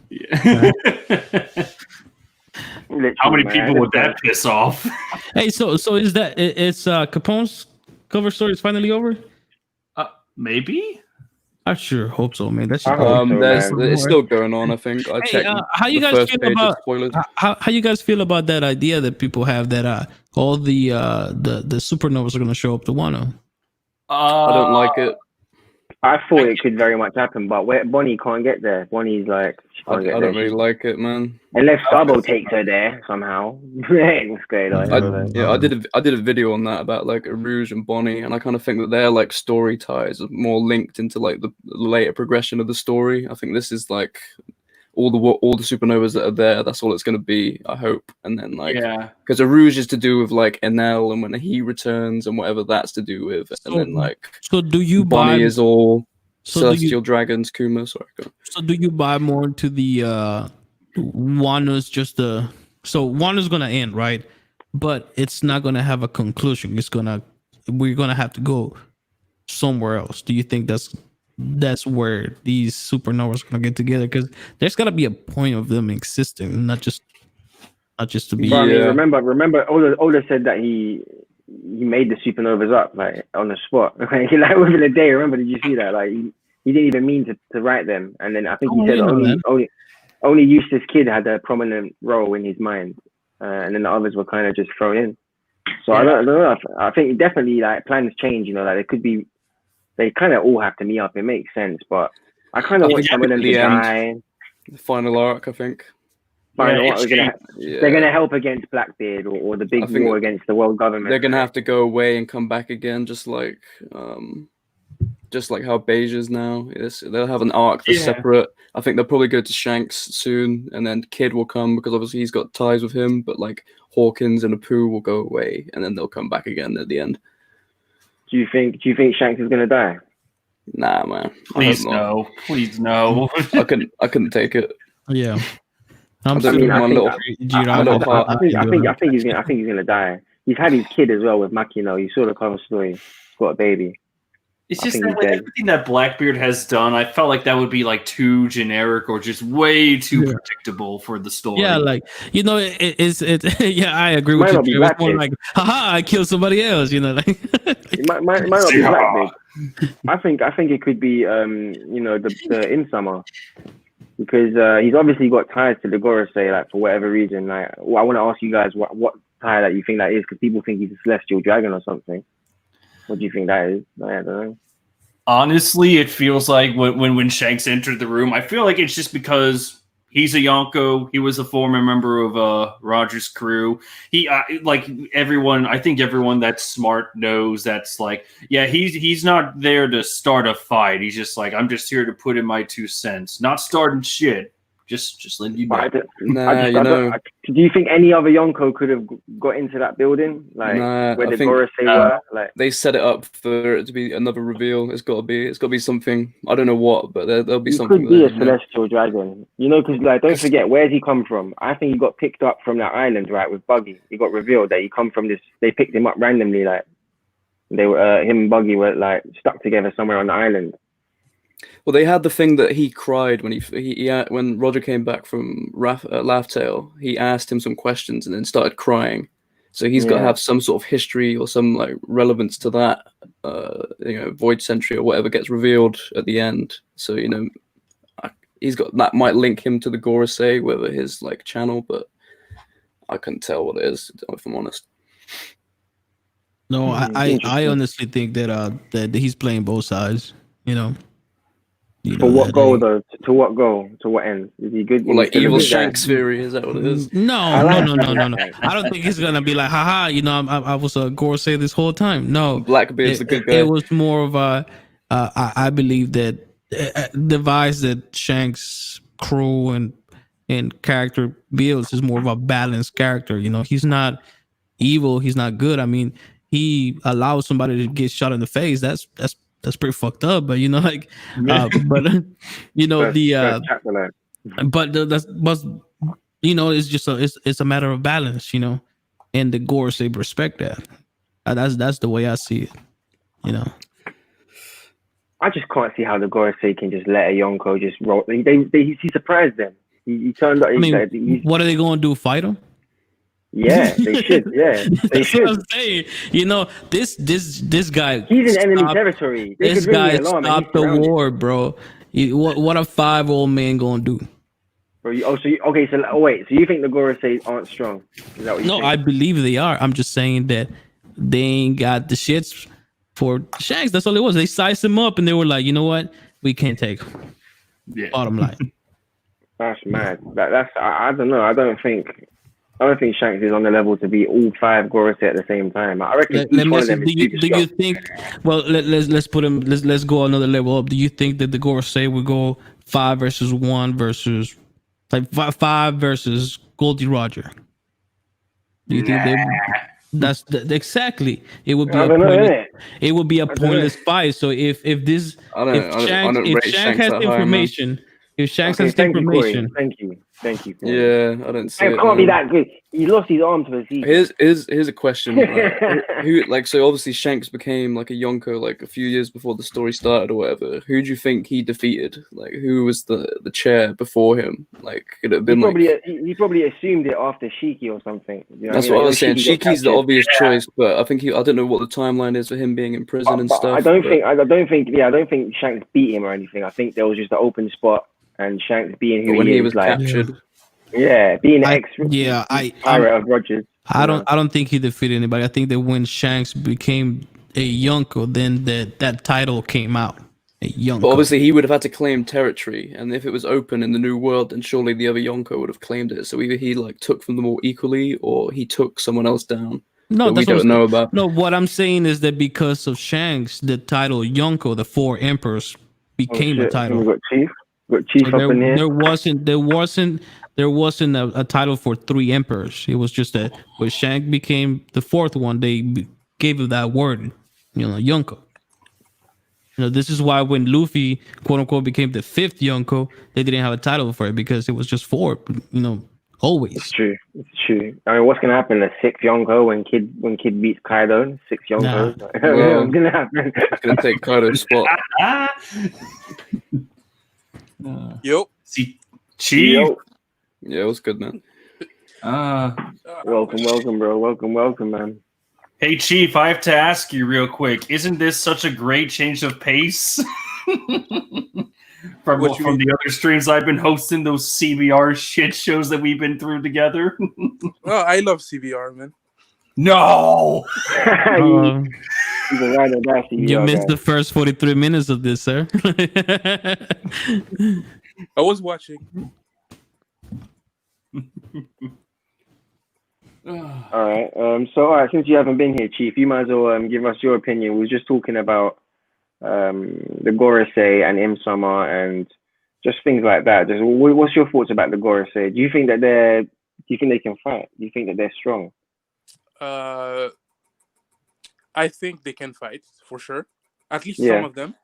How many people would that piss off? Hey, so is that it's Capone's cover story is finally over? Maybe. I sure hope so, man. That's it's still going on. I think I checked. How you guys feel about how you guys feel about that idea that people have that all the supernovas are going to show up to Wano? I don't like it. I thought it could very much happen, but Bonnie can't get there. Bonnie's like, I don't really like it, man. Unless Sabo takes her there somehow. What's going on? I did a video on that about like Rouge and Bonnie, and I kind of think that their like story ties are more linked into like the later progression of the story. I think this is like all the supernovas that are there. That's all it's going to be, I hope. And then like, because a Rouge is to do with like Enel and when he returns and whatever that's to do with, and then like, so do you Bonnie is all so Celestial Dragons, Kuma. Sorry, go on. So do you buy more into the Wano's just the so Wano's gonna end, right? But it's not gonna have a conclusion. We're gonna have to go somewhere else. Do you think that's where these supernovas are gonna get together? Because there's gotta be a point of them existing, not just to be. But I mean, remember, Oda said that he made the supernovas up like on the spot. Like within a day. Remember? Did you see that? Like he didn't even mean to write them, and then I think he said only Eustace Kid had a prominent role in his mind, and then the others were kind of just thrown in. So I don't know. I think definitely like plans change. Like it could be. They kind of all have to meet up. It makes sense, but I kind of want some of them to die. The final arc, I think. They're gonna help against Blackbeard or the big war against the world government. They're gonna have to go away and come back again, just like how Beige is now. They'll have an arc that's separate. I think they'll probably go to Shanks soon, and then Kid will come because obviously he's got ties with him. But like Hawkins and Apu will go away, and then they'll come back again at the end. Do you think Shanks is gonna die? Nah, man. Please no. Please no. I couldn't take it. Yeah. I think he's gonna die. He's had his kid as well with Makino. You saw the cover story. He's got a baby. It's just that with everything that Blackbeard has done, I felt like that would be like too generic or just way too predictable for the story. Yeah, like it's yeah, I agree with you. It's more like, haha, I killed somebody else. Like it might not be Blackbeard. I think it could be the In Summer. Because he's obviously got ties to the Gorosei, like for whatever reason. Like, I want to ask you guys what tie that you think that is, because people think he's a celestial dragon or something. What do you think that is? I don't know. Honestly, it feels like when Shanks entered the room, I feel like it's just because he's a Yonko. He was a former member of Roger's crew. He like everyone. I think everyone that's smart knows that's like, yeah, he's not there to start a fight. He's just like, I'm just here to put in my 2 cents, not starting shit. Just letting you know. Do you think any other Yonko could have got into that building, like where the Gorosei were? Like they set it up for it to be another reveal. It's got to be something. I don't know what, but there'll be something. Could be a celestial dragon, because like don't forget, where's he come from? I think he got picked up from that island, right, with Buggy. He got revealed that he come from this. They picked him up randomly, like they were him and Buggy were like stuck together somewhere on the island. Well, they had the thing that he cried when when Roger came back from Laugh Tale. He asked him some questions and then started crying. So he's got to have some sort of history or some like relevance to that, Void Sentry or whatever gets revealed at the end. So he's got that might link him to the Gorosei, whether his like channel, but I couldn't tell what it is if I'm honest. No, I honestly think that he's playing both sides. For what goal though? To what goal? To what end? Is he good? Well, like evil Shanks theory, is that what it is? No. I don't think he's gonna be like, haha, I was a Gorosei this whole time. No, Blackbeard's a good guy. It was more of a, I believe that the device that Shanks' crew and character builds is more of a balanced character. He's not evil. He's not good. I mean, he allows somebody to get shot in the face. That's pretty fucked up. But it's just it's a matter of balance. And the Gorosei respect that. That's the way I see it. I just can't see how the Gorosei can just let a Yonko just roll. He surprised them. He turned up. What are they going to do? Fight him? Yeah, they should. Yeah, they should. What I'm saying. This guy. He's in enemy territory. This guy stopped the war, bro. What a 5 old man gonna do? Bro, so you think the Gorosei aren't strong? Is that what you think? I believe they are. I'm just saying that they ain't got the shits for Shanks. That's all it was. They sized him up and they were like, you know what? We can't take him. Yeah. Bottom line. That's mad. I don't know. I don't think Shanks is on the level to be all 5 Gorosei at the same time. I reckon each one of them is super strong. You think? Well, let's put him. Let's go another level up. Do you think that the Gorosei would go 5 versus 1 versus like 5 versus Goldie Roger? Do you think they? That's exactly. It would be. It would be a pointless fight. So if Shanks has information. If Shanks has information, thank you. Yeah, I don't see it. It can't be that good. He lost his arm to a Z. Here's a question. So obviously Shanks became like a Yonko like a few years before the story started or whatever. Who do you think he defeated? Like who was the chair before him? Like could it have been he probably assumed it after Shiki or something. That's what I was saying. Shiki's the obvious choice, but I think I don't know what the timeline is for him being in prison and stuff. I don't think Shanks beat him or anything. I think there was just an open spot. And Shanks being who he was captured. Being pirate of Rogers. I don't think he defeated anybody. I think that when Shanks became a Yonko, then that title came out. A Yonko. But obviously he would have had to claim territory, and if it was open in the new world, then surely the other Yonko would have claimed it. So either he like took from them all equally, or he took someone else down. No, we don't know about. No, what I'm saying is that because of Shanks, the title Yonko, the 4 emperors, became a title. We got Chief. There wasn't a title for 3 emperors. It was just that when Shanks became the 4th one, they gave him that word, Yonko. This is why when Luffy, quote unquote, became the 5th Yonko, they didn't have a title for it because it was just 4. Always. It's true. I mean, what's gonna happen? The 6th Yonko when Kid beats Kaido, 6 Yonkos. What's gonna happen? It's gonna take Kaido's spot. Yo. See, Chief. Yeah, it was good, man. Welcome, bro. Welcome, man. Hey, Chief, I have to ask you real quick. Isn't this such a great change of pace from the other streams I've been hosting? Those CBR shit shows that we've been through together. Well, I love CBR, man. No. You missed the first 43 minutes of this, sir. I was watching. All right. Since you haven't been here, Chief, you might as well give us your opinion. We were just talking about the Gorosei and Im-sama and just things like that. Just what's your thoughts about the Gorosei? Do you think that they can fight? Do you think that they're strong? I think they can fight for sure. At least some of them.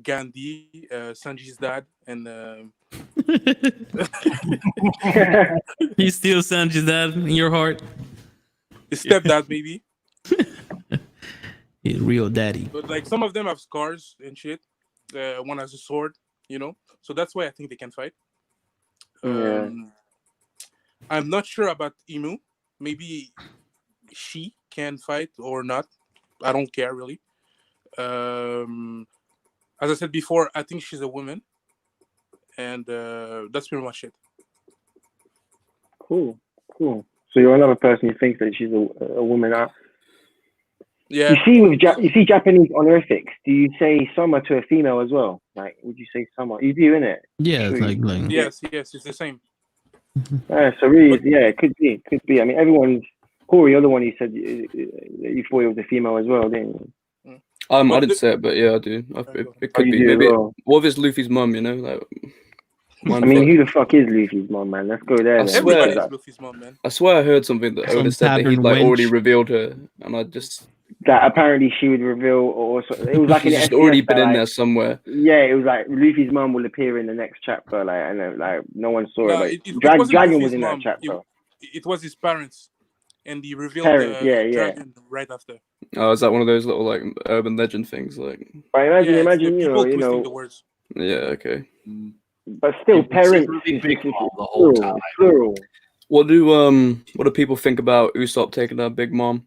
Gandhi, Sanji's dad, and he's still Sanji's dad in your heart. His stepdad, maybe. His real daddy. But like some of them have scars and shit. one has a sword, so that's why I think they can fight. Yeah. I'm not sure about Emu. Maybe she can fight or not. I don't care really. As I said before, I think she's a woman, and that's pretty much it. Cool. So you're another person who thinks that she's a woman. Yeah. You see Japanese honorifics. Do you say Summer to a female as well? Like, would you say Summer? You do, innit? Yeah, it's True. like Yes, it's the same. So really, it could be. I mean, everyone's. Corey, you're the one who said you thought it was a female as well, didn't you? I didn't say it, but yeah, I do. It could be. do Maybe. well. What if it's Luffy's mum? Like, I mean, who the fuck is Luffy's mom, man? Let's go there. Everybody is Luffy's mom, man. I swear I heard something that Oda said that he'd like already revealed her, and I just that apparently she would reveal, or it was like she's just already been in there somewhere. Yeah, it was like Luffy's mom will appear in the next chapter, like, and then, like no one saw No, it. it Dragon was Luffy's in mom. that chapter. It was his parents, and he revealed Dragon right after. Oh, is that one of those little like urban legend things? Like, but imagine you know, the words. Yeah, okay. But still, parents really big the whole time. Plural. What do people think about Usopp taking that big mom?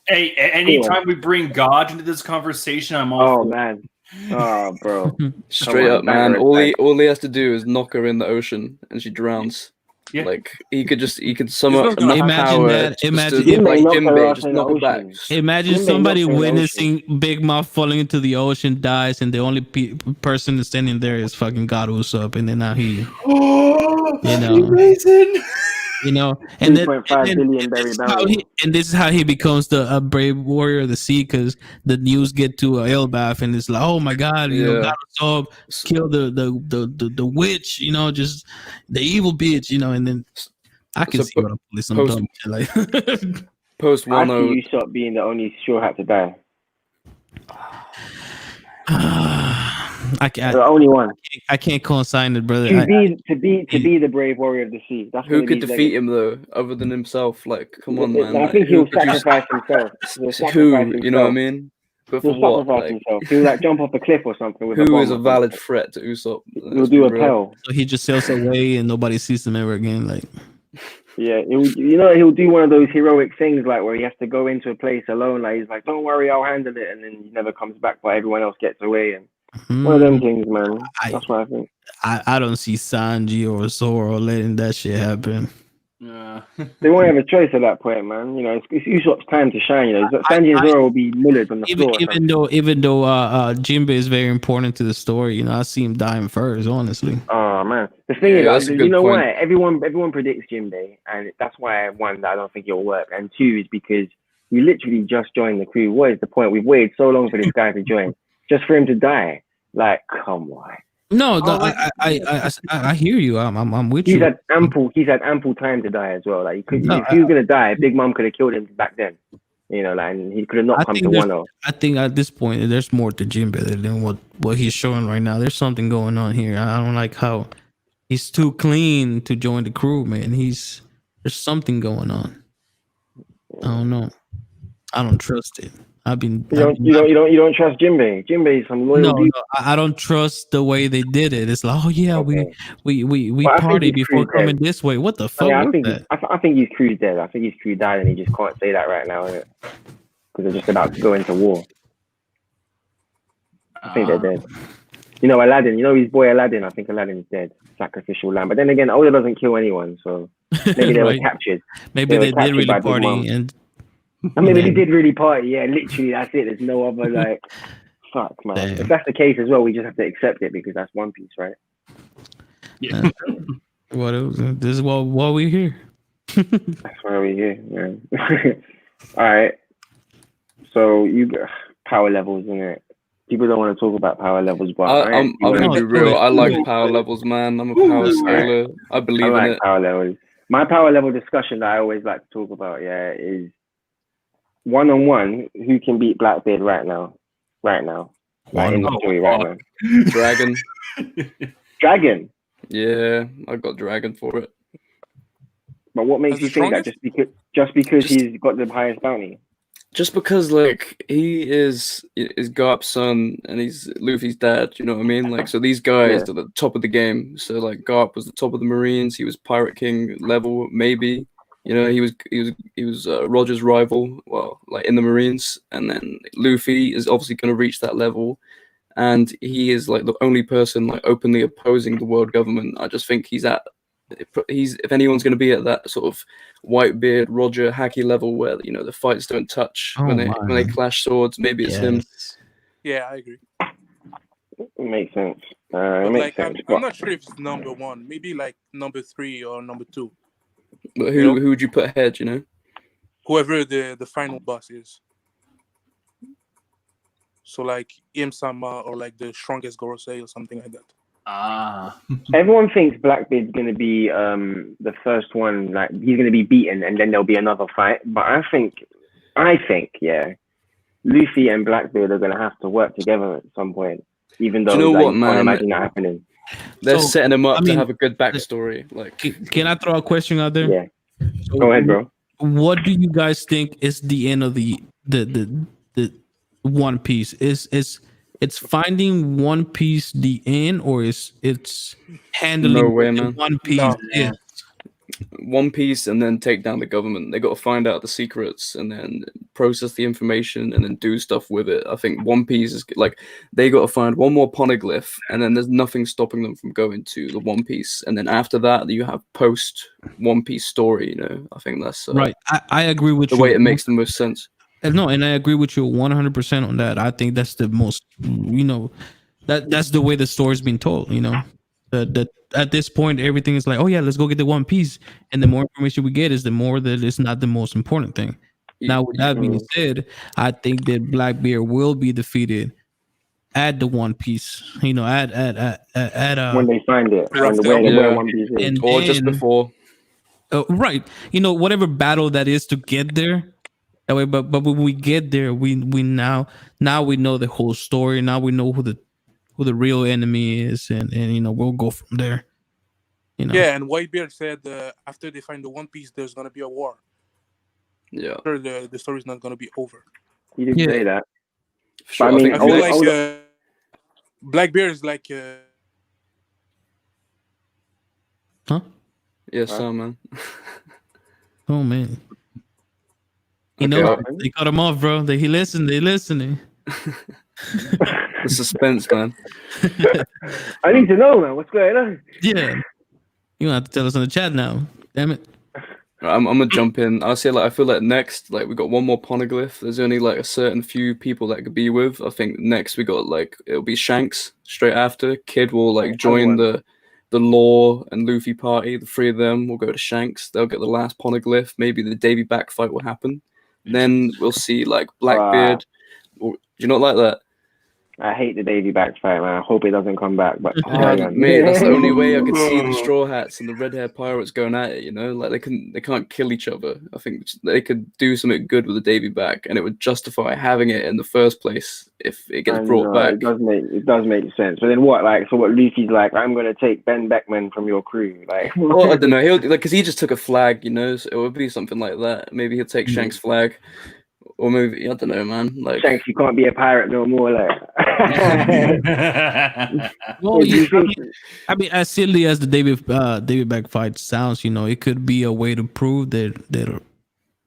Hey, anytime we bring God into this conversation, I'm all. Oh man. Oh, bro. Straight up, man. All he has to do is knock her in the ocean, and she drowns. Yeah. Like he could summon enough imagine power. that. Imagine like Jinbei, just knock her back. Imagine somebody witnessing Big Mom falling into the ocean, dies, and the only person standing there is fucking God Usopp, and then now he, amazing. And this is how he becomes the brave warrior of the sea, because the news get to Elbaf, and it's like, oh my God, God Usopp killed the witch, just the evil bitch, and then I can see what I'm pulling some dumb shit like. Post 1-0. I see Usopp being the only sure hat to die. The only one. I can't co-sign it, brother. To be the brave warrior of the sea. That's who could defeat him though, other than himself? Like, come on, man. I think he'll sacrifice himself. You know what I mean? But for he'll sacrifice himself. He'll like jump off a cliff or something. Who is a valid threat to Usopp? He'll do a pell. So he just sails away and nobody sees him ever again. Like, yeah, he'll do one of those heroic things, like where he has to go into a place alone. Like he's like, "Don't worry, I'll handle it," and then he never comes back, but everyone else gets away. And one of them things, man. That's what I think. I don't see Sanji or Zoro letting that shit happen. Yeah. They won't have a choice at that point, man. It's Usopp's time to shine. Sanji and Zoro will be mullered on the floor. Even though Jinbei is very important to the story, I see him dying first, honestly. Oh man, the thing is, why everyone predicts Jinbei, and that's why one, that I don't think it'll work, and two is because you literally just joined the crew. What is the point? We've waited so long for this guy to join, just for him to die. Like, come on. No, I hear you. I'm with you. He's had ample time to die as well. Like, if he was gonna die, Big Mom could have killed him back then. And he could have not come to 1-0. I think at this point there's more to Jinbei than what he's showing right now. There's something going on here. I don't like how he's too clean to join the crew, man. There's something going on. I don't know. I don't trust it. You don't trust Jinbei. Jinbei is some loyal. No, I don't trust the way they did it. It's like, oh yeah, okay. we party before coming this way. What the fuck? I think his crew's dead. I think his crew died, and he just can't say that right now, because they're just about to go into war. I think they're dead. Aladdin. His boy Aladdin. I think Aladdin's dead. Sacrificial lamb. But then again, Oda doesn't kill anyone, so maybe they were captured. Maybe they did really party and maybe they did really party. Yeah, literally, that's it. There's no other like, fuck, man. Damn. If that's the case as well, we just have to accept it because that's One Piece, right? Yeah. This is why we're here. That's why we're here, man. All right. So you power levels, isn't it? People don't want to talk about power levels, but I'm gonna be real. I like power levels, man. I'm a power scaler. I believe in it. Power levels. My power level discussion that I always like to talk about, is 1-on-1, who can beat Blackbeard right now? Like in the story right now. Dragon. Dragon? Yeah, I got Dragon for it. But what makes you think that just because he's got the highest bounty? Just because like he is Garp's son and he's Luffy's dad, you know what I mean? Like, so these guys are the top of the game. So like Garp was the top of the Marines. He was Pirate King level, maybe. You know, he was Roger's rival. Well, like in the Marines, and then Luffy is obviously going to reach that level, and he is like the only person like openly opposing the world government. I just think he's if anyone's going to be at that sort of Whitebeard Roger hacky level where you know the fights don't touch when they clash swords, maybe it's him. Yeah, I agree. It makes sense. But like, I'm not sure if it's number one. Maybe like number 3 or number 2. But who would you put ahead? You know, whoever the final boss is. So like Im-sama or like the strongest Gorosei or something like that. Everyone thinks Blackbeard's going to be the first one, like he's going to be beaten and then there'll be another fight. But I think, yeah, Luffy and Blackbeard are going to have to work together at some point, even though you can't imagine that happening. They're setting him up to have a good backstory. Like, can I throw a question out there? Yeah, go ahead, bro. What do you guys think is the end of the One Piece? It's finding One Piece the end, or it's handling One Piece is? One Piece and then take down the government. They got to find out the secrets and then process the information and then do stuff with it. I think One Piece is like they got to find one more poneglyph and then there's nothing stopping them from going to the One Piece. And then after that, you have post One Piece story. You know, I think that's right. I agree with the way it makes the most sense. No, and I agree with you 100% on that. I think that's the most, you know, that's the way the story's been told. You know, that at this point everything is like, oh yeah, let's go get the One Piece, and the more information we get is the more that it's not the most important thing. Now, with that being said, I think that Blackbeard will be defeated at the One Piece. You know, at when they find it, where One Piece is, or just before. Right. You know, whatever battle that is to get there. That way, but when we get there, we now we know the whole story. Now we know who the real enemy is, and you know we'll go from there. You know. Yeah, and Whitebeard said after they find the One Piece, there's gonna be a war. Yeah, sure, the story's not gonna be over. He didn't say that. Sure, I mean, I feel like Blackbeard is like. Huh? Yes, man. Oh man. You know, they cut him off, bro. They listening. The suspense, man. I need to know, man. What's going on? Yeah. You don't have to tell us in the chat now. Damn it. I'm gonna jump in. I feel like next, like we got one more poneglyph. There's only like a certain few people that could be with. I think next we got like it'll be Shanks straight after. Kid will like join the Law and Luffy party. The 3 of them will go to Shanks. They'll get the last poneglyph. Maybe the Davy back fight will happen. Then we'll see like Blackbeard. Do you not like that? I hate the Davy back fight, man. I hope it doesn't come back. But mate, that's the only way I could see the Straw Hats and the red hair pirates going at it. You know, like they can't kill each other. I think they could do something good with the Davy back, and it would justify having it in the first place if it gets brought back. It does make sense. But then what? Like, so what? Luffy's like, I'm gonna take Ben Beckman from your crew. Like, well, I don't know. He'll because he just took a flag. You know, so it would be something like that. Maybe he'll take Shanks' flag. Or maybe I don't know, man. Like Shanks, you can't be a pirate no more. Like, well, I mean, as silly as the David back fight sounds, you know, it could be a way to prove that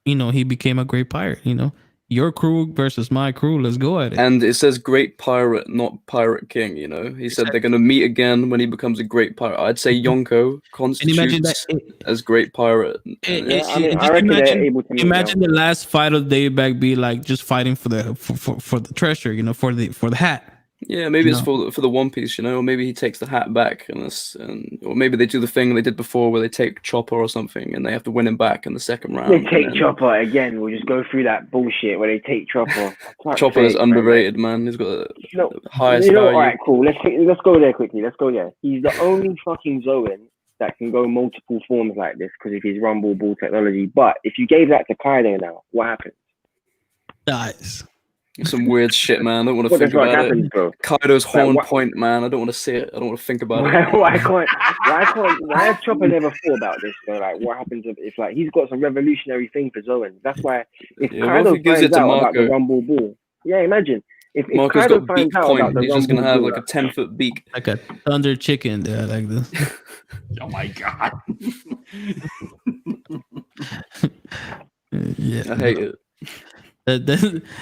you know he became a great pirate. You know, your crew versus my crew. Let's go at it. And it says great pirate, not pirate king. You know, he said they're going to meet again when he becomes a great pirate. I'd say Yonko constitutes as great pirate. Imagine the last fight of David be like just fighting for the treasure. You know, for the hat. Yeah, maybe it's for the One Piece, you know, or maybe he takes the hat back, or maybe they do the thing they did before where they take Chopper or something, and they have to win him back in the second round. They take Chopper again. We'll just go through that bullshit where they take Chopper. Chopper is underrated, man. He's got the highest value. All right, cool. Let's go there quickly. Let's go there. He's the only fucking Zoan that can go multiple forms like this because of his Rumble Ball technology. But if you gave that to Kaido now, what happens? Dies. Some weird shit, man. I don't want to What the think fuck about happened, it. bro? Kaido's Like, horn what- point, man. I don't want to see it. I don't want to think about Why, it. why has Chopper never thought about this though? Like, what happens if like he's got some revolutionary thing for Zoan? That's why if Yeah, what if Kaido he gives finds it to out about the Marco? Rumble Ball, yeah, imagine if Marco's Kaido got finds beak out about point. the He's just Rumble gonna have Ball, like a 10-foot beak. Like a thunder chicken there, like this. Oh my god. Yeah, I hate it.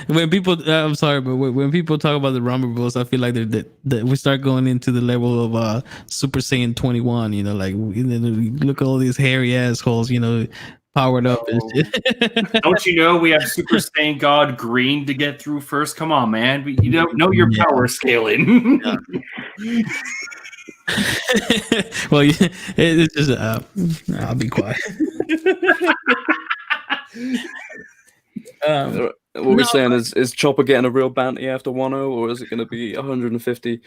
When people, I'm sorry, but when people talk about the Rumble Bros, I feel like that we start going into the level of Super Saiyan 21. You know, like look at all these hairy assholes. You know, powered up and shit. Don't you know we have Super Saiyan God Green to get through first? Come on, man. You don't know your power scaling. Well, it's just I'll be quiet. What we're saying is Chopper getting a real bounty after 1-0, or is it going to be 150?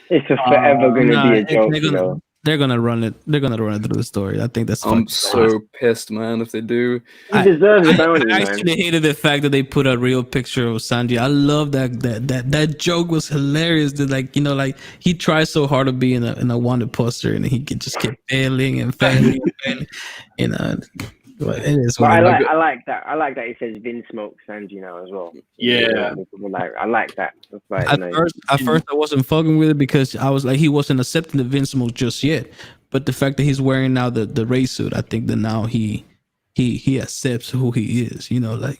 it's just forever gonna be a joke, they're you know. They're gonna run it. They're gonna run it through the story. I think that's. I'm so pissed, man. If they do, He deserves a bounty, I man. actually hated the fact that they put a real picture of Sanji. I love that joke was hilarious. That like like he tries so hard to be in a wanted poster and he can just keep failing and failing and failing. You know, but it is. But What I like that. I like that it says Vin Smoke Sanji now as well. Yeah. Like I like that. That's like, at first I wasn't fucking with it because I was like he wasn't accepting the Vince Smoke just yet. But the fact that he's wearing now the race suit, I think that now he accepts who he is. You know, like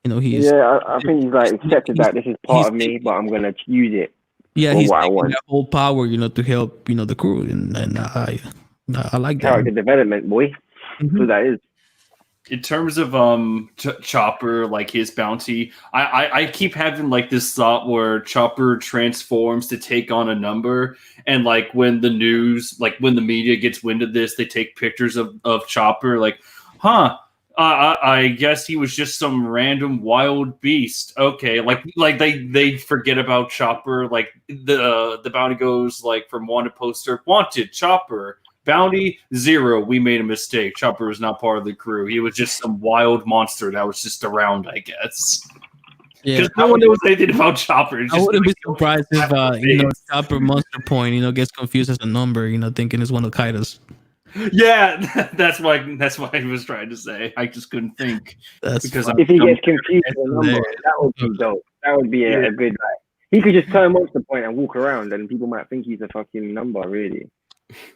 he's I think he's like accepted that this is part of me, but I'm gonna use it. Yeah, for he's what I taking want. that whole power, to help the crew, and I like that. Character development, boy. Mhm. So that is. In terms of Chopper, like his bounty, I keep having like this thought where Chopper transforms to take on a number, and like when the news, like when the media gets wind of this, they take pictures of Chopper, like, I guess he was just some random wild beast. Okay, like they forget about Chopper. Like the bounty goes like from wanted poster, wanted Chopper. Bounty 0. We made a mistake. Chopper was not part of the crew. He was just some wild monster that was just around, I guess. Yeah, Because no one knows anything about Chopper. It's I just wouldn't be like, surprised if Chopper Monster Point gets confused as a number, thinking it's one of Kaido's. yeah, that's what I was trying to say. I just couldn't think. That's because If he gets confused That's with a number, hilarious. that would be dope. That would be a good like. He could just turn Monster Point and walk around, and people might think he's a fucking number, really.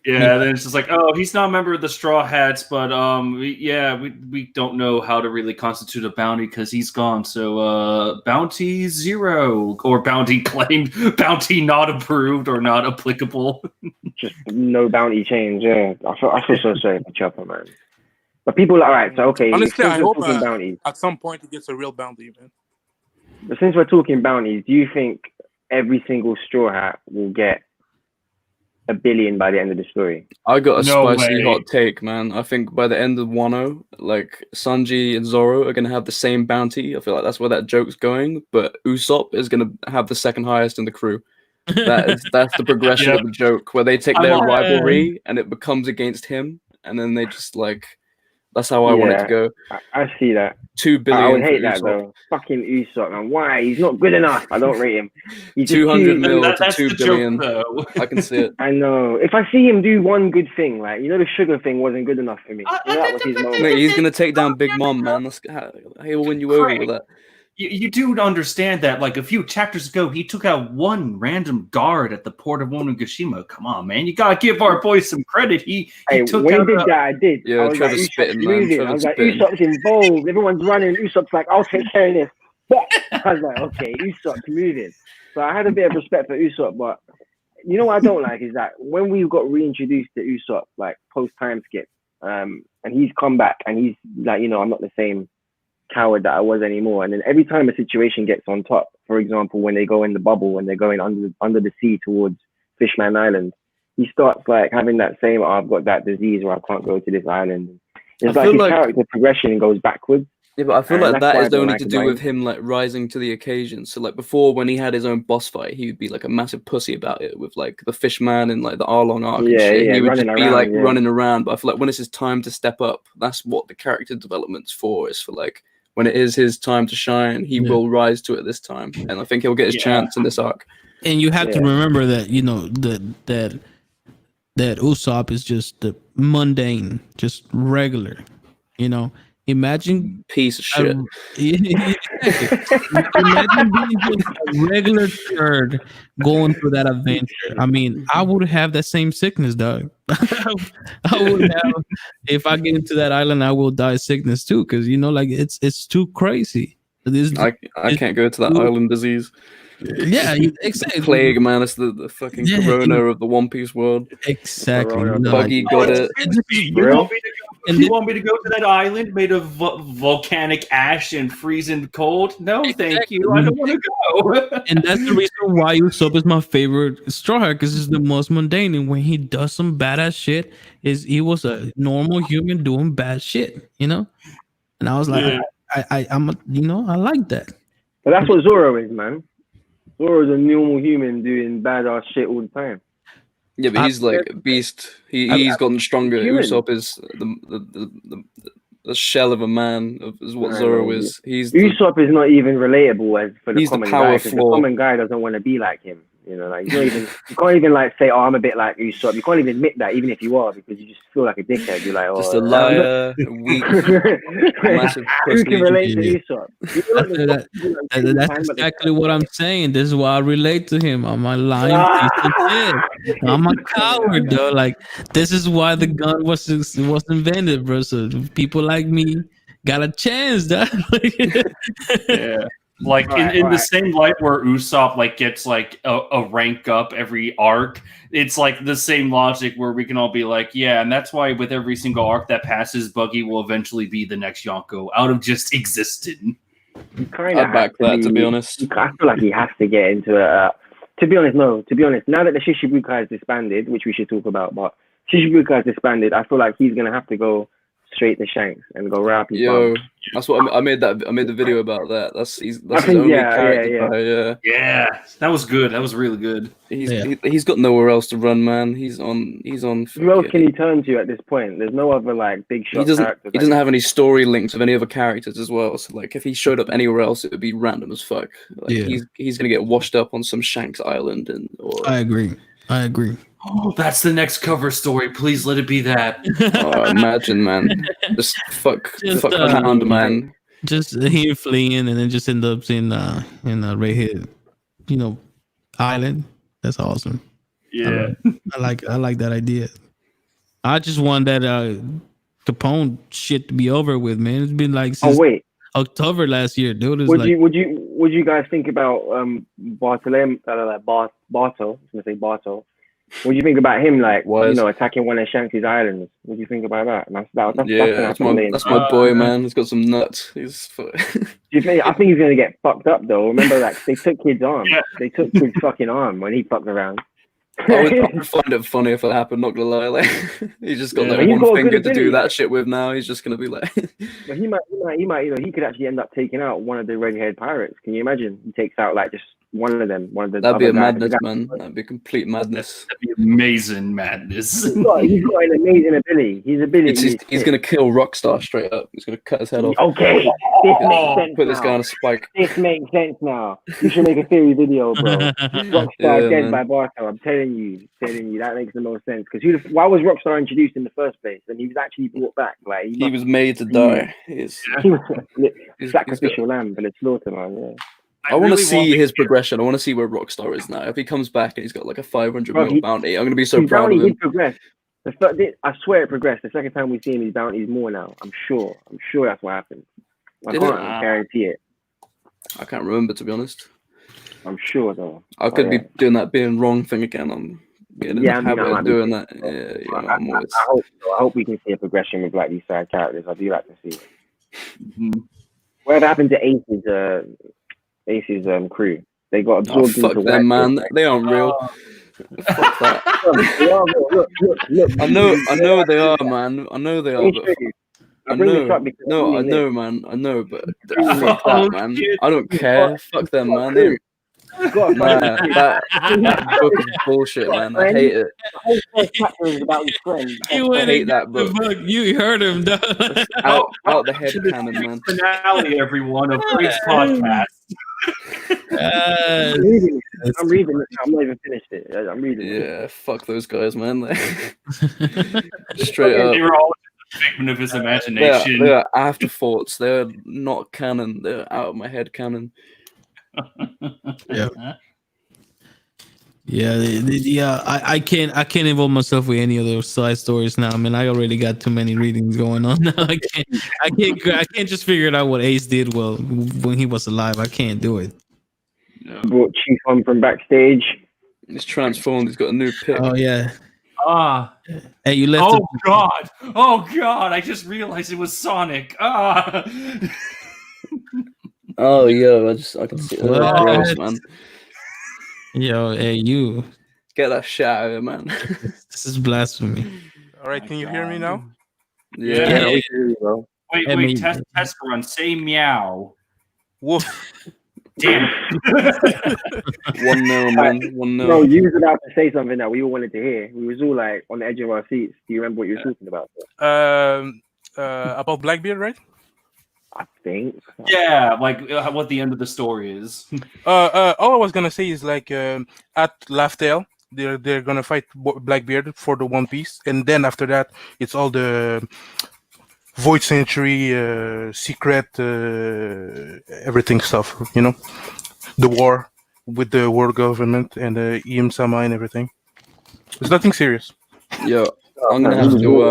Yeah, then it's just like, oh, he's not a member of the Straw Hats, but we don't know how to really constitute a bounty because he's gone. So bounty 0 or bounty claimed, bounty not approved or not applicable. Just no bounty change. Yeah, I feel so sorry for Chopper, man. But people are right. So okay, Honestly, I hope bounties. at some point he gets a real bounty, man. But since we're talking bounties, do you think every single Straw Hat will get $1 billion by the end of the story? I got a No spicy way. hot take, man. I think by the end of 1-0, like Sanji and Zoro are gonna have the same bounty. I feel like that's where that joke's going. But Usopp is gonna have the second highest in the crew. That's the progression of the joke, where they take their rivalry and it becomes against him, and then they just like. That's how I want it to go. I see that. 2 billion. I would hate for that Usopp. though. Fucking Usopp, man. Why? He's not good enough. I don't rate him. He's just 200 too- mil to That's 2 the billion. joke, though. I can see it. I know. If I see him do one good thing, like the sugar thing wasn't good enough for me. That was his moment. Mate, he's gonna take down Big Mom, man. He'll win you over with that. You do understand that, like a few chapters ago, he took out one random guard at the port of Onigashima. Come on, man, you gotta give our boy some credit. He took when out. he did that, I did. Yeah, I was Trevor's like, spitting, Usopp's man. moving. I Trevor's was like, spitting. Usopp's involved. Everyone's running. Usopp's like, I'll take care of this. I was like, okay, Usopp's moving. So I had a bit of respect for Usopp, but you know what I don't like is that when we got reintroduced to Usopp, like post time skip, and he's come back and he's like, I'm not the same coward that I was anymore. And then every time a situation gets on top, for example, when they go in the bubble, when they're going under the sea towards Fishman Island, he starts like having that same, I've got that disease where I can't go to this island. It's like his character progression goes backwards. Yeah, but I feel like that's why that I is don't only like to him, do right? with him like rising to the occasion. So like before, when he had his own boss fight, he would be like a massive pussy about it with like the Fishman and like the Arlong arc and shit. He would just be like running around. But I feel like when it's his time to step up, that's what the character development's for. Is for like when it is his time to shine, he will rise to it this time, and I think he'll get his chance in this arc. And you have to remember that that Usopp is just the mundane, just regular. Imagine piece of shit. Imagine being just a regular turd going through that adventure. I mean, I would have that same sickness, dog. I would have. If I get into that island, I will die of sickness too, because it's too crazy. I can't go to that island disease. Yeah, exactly. The plague, man. It's the fucking corona of the One Piece world. Exactly. Buggy got it. You want me to go to that island made of volcanic ash and freezing cold? No, thank you. I don't want to go. And that's the reason why Usopp is my favorite Straw Hat, because it's the most mundane. And when he does some badass shit, he was a normal human doing bad shit, And I was like, I like that. But that's what Zoro is, man. Zoro's a normal human doing badass shit all the time. Yeah, but he's like a beast. He's gotten stronger. Human. Usopp is the shell of a man. Is what Zoro is. Usopp is not even relatable as for the common guy. The common guy doesn't want to be like him. He's not even. You can't even say, "Oh, I'm a bit like Usopp." You can't even admit that, even if you are, because you just feel like a dickhead. You're like, "Oh, just a liar, weak, massive pussy." You can relate to Usopp. That's exactly what I'm saying. This is why I relate to him. I'm a lying piece of shit. I'm a coward, though. Like, this is why the gun was invented, bro. So people like me got a chance, dog. Yeah. Like in the same light where Usopp gets a rank up every arc, it's like the same logic where we can all be like, yeah, and that's why with every single arc that passes, Buggy will eventually be the next Yonko out of just existing. You kind of back that, to be honest. I feel like he has to get into it. To be honest, now that the Shichibukai is disbanded, which we should talk about, but Shichibukai is disbanded, I feel like he's gonna have to go straight to Shanks and go rap his bum. That's what I made the video about that. That's his only character. Yeah, that was good. That was really good. He's got nowhere else to run, man. He's on. Who else can he turn to at this point? There's no other big shot. He doesn't have any story links with any other characters as well. So if he showed up anywhere else, it would be random as fuck. He's gonna get washed up on some Shanks Island I agree. Oh, that's the next cover story. Please let it be that. Oh, imagine, man. Just fuck Pound, man. Just him fleeing and then just end up in a redhead, island. That's awesome. Yeah, I like that idea. I just want that Capone shit to be over with, man. It's been since October last year, dude. Would you guys think about Bartolo? I was gonna say Bartol. What do you think about him, attacking one of Shanks' islands? What do you think about that? That's my boy, man. He's got some nuts. Do you think? I think he's gonna get fucked up though. Remember, they took Kid's arm. They took Kid's fucking arm when he fucked around. I would find it funny if it happened. Not gonna lie, he's just got one finger to do that shit with. Now he's just gonna be like. But he might. He could actually end up taking out one of the red-haired pirates. Can you imagine? He takes out just one of them. That'd be a madness, man. That'd be complete madness. That'd be amazing madness. He's got an amazing ability. He's gonna kill Rockstar straight up. He's gonna cut his head off. Okay, this makes sense. Put this guy on a spike. This makes sense now. You should make a theory video, bro. Rockstar dead by Barto. I'm telling you, that makes the most sense. Because why was Rockstar introduced in the first place? And he was actually brought back. He was made to die. He was sacrificial lamb for the slaughter, man. Yeah. I want to see his progression. I want to see where Rockstar is now. If he comes back and he's got a 500 mil bounty, I'm going to be so proud of him. Did progress. I swear it progressed. The second time we see him, his bounty is more now. I'm sure that's what happened. I can't guarantee it. I can't remember, to be honest. I'm sure, though. I could be doing that being wrong thing again. I'm getting in the habit of doing that. I hope we can see a progression with these side characters. I do like to see it. Mm-hmm. Whatever happened to Ace's crew? They got absorbed into fuck them, man. They aren't real. Fuck that. Look. I know they are, man. I know they are. I know, man. I know, but fuck that, man. I don't care. Fuck them, man. Got to Nah, find that book is bullshit, man. I hate it. the whole first chapter is about his friend. You I went hate and that got the book. You heard him, dog. It's out the head To the canon, man. finale, everyone, of Craig's podcast. Uh, I'm reading it. I'm not even finished it. I'm reading it. Yeah, fuck those guys, man. Straight up. They were all a figment of his imagination. They're afterthoughts. They're not canon. They're out of my head canon. Yeah. Yeah, I can't involve myself with any of those side stories now. I mean, I already got too many readings going on now. I can't just figure it out what Ace did well when he was alive. I can't do it. Brought Chief on from backstage. He's transformed. He's got a new pick. Oh yeah. Ah. Hey, you left. Oh God. Oh God. I just realized it was Sonic. Ah. Oh yeah, I can see it. What? Gross, man. Yo, hey, you. Get that shit out of here, man. This is blasphemy. All right, can you hear me now? Yeah. we can hear you, bro. Wait, I mean- test run. Say meow. Woof. Damn. 1-0, man. 1-0. Bro, you was about to say something that we all wanted to hear. We was all like on the edge of our seats. Do you remember what you were talking about? About Blackbeard, right? I think. Yeah, like what the end of the story is. All I was gonna say is like at Laughdale, they're gonna fight Blackbeard for the One Piece, and then after that, it's all the Void Century, secret, everything stuff. You know, the war with the world government and Iem Sama and everything. It's nothing serious. Yeah, I'm gonna have to.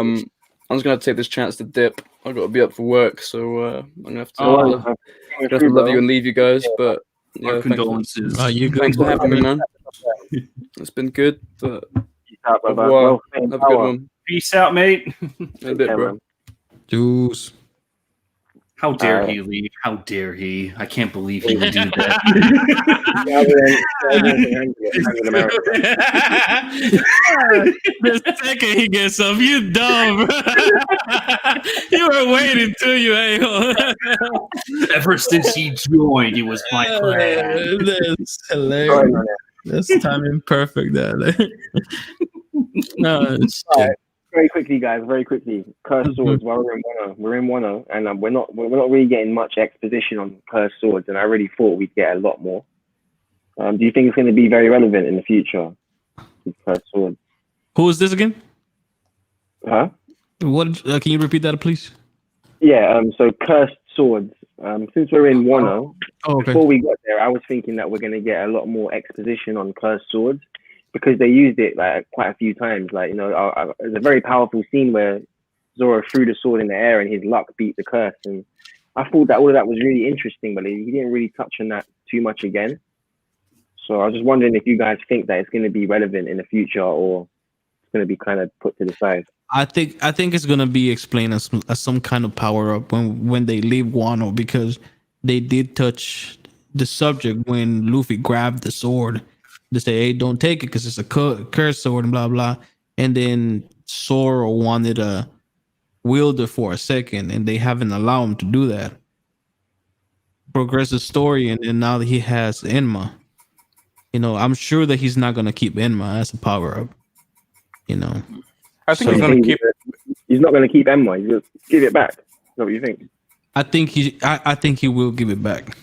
I'm just gonna take this chance to dip. I've got to be up for work, so I'm gonna have to. Love you and leave you guys, but yeah, Our condolences. Thanks for having me, man. It's been good, but Peace out, brother. wow, Well, have a good one. Peace out, mate. In a bit, bro. Juice. How dare he leave? How dare he? I can't believe he would do that. The second he gets up, you dumb. You were waiting till you Ever since he joined, it was my plan. That's hilarious. That's timing perfect. That. No, shit. Very quickly, guys. Very quickly. Cursed swords. While we're in 1-0, and we're not really getting much exposition on cursed swords. And I really thought we'd get a lot more. Do you think it's going to be very relevant in the future? Cursed swords. Who is this again? Huh? What? Can you repeat that, please? Yeah. So cursed swords. Since we're in 1-0, okay. Before we got there, I was thinking that we're going to get a lot more exposition on cursed swords, because they used it like quite a few times. Like, you know, there's a very powerful scene where Zoro threw the sword in the air and his luck beat the curse. And I thought that all of that was really interesting, but he didn't really touch on that too much again. So I was just wondering if you guys think that it's going to be relevant in the future, or it's going to be kind of put to the side. I think it's gonna be explained as some kind of power up when they leave Wano, because they did touch the subject when Luffy grabbed the sword. They say, "Hey, don't take it because it's a cursed sword," and blah blah. And then Zoro wanted to wield it for a second, and they haven't allowed him to do that. Progress the story, and then now that he has Enma, you know, I'm sure that he's not gonna keep Enma as a power up. You know, I think So he's gonna keep. He's not going to keep Enma. He's going to give it back. Is that what you think? I think he will give it back,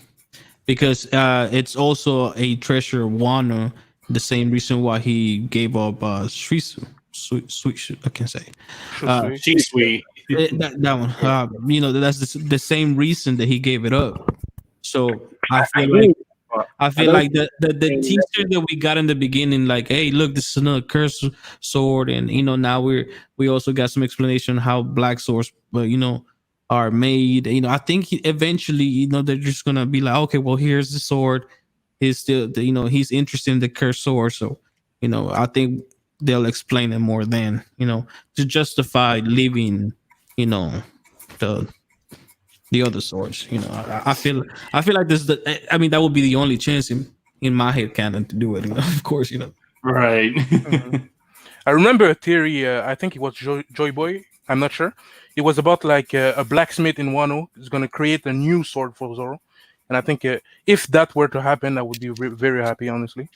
because it's also a treasure of Wano. The same reason why he gave up Shrisu. Sweet, I can say. She's sweet. That one. You know, that's the same reason that he gave it up. So I feel like the teaser that we got in the beginning, like, hey, look, this is another cursed sword, and you know, now we also got some explanation how black swords, you know, are made. You know, I think eventually, you know, they're just gonna be like, okay, well, here's the sword. He's still, you know, he's interested in the cursed sword, so you know, I think they'll explain it more then, you know, to justify leaving, you know, the other swords. You know, I feel like this. I mean, that would be the only chance in my head canon to do it. You know, of course, you know. Right. I remember a theory. I think it was Joy Boy. I'm not sure. It was about like a blacksmith in Wano is going to create a new sword for Zoro, And I think if that were to happen, I would be very happy. Honestly,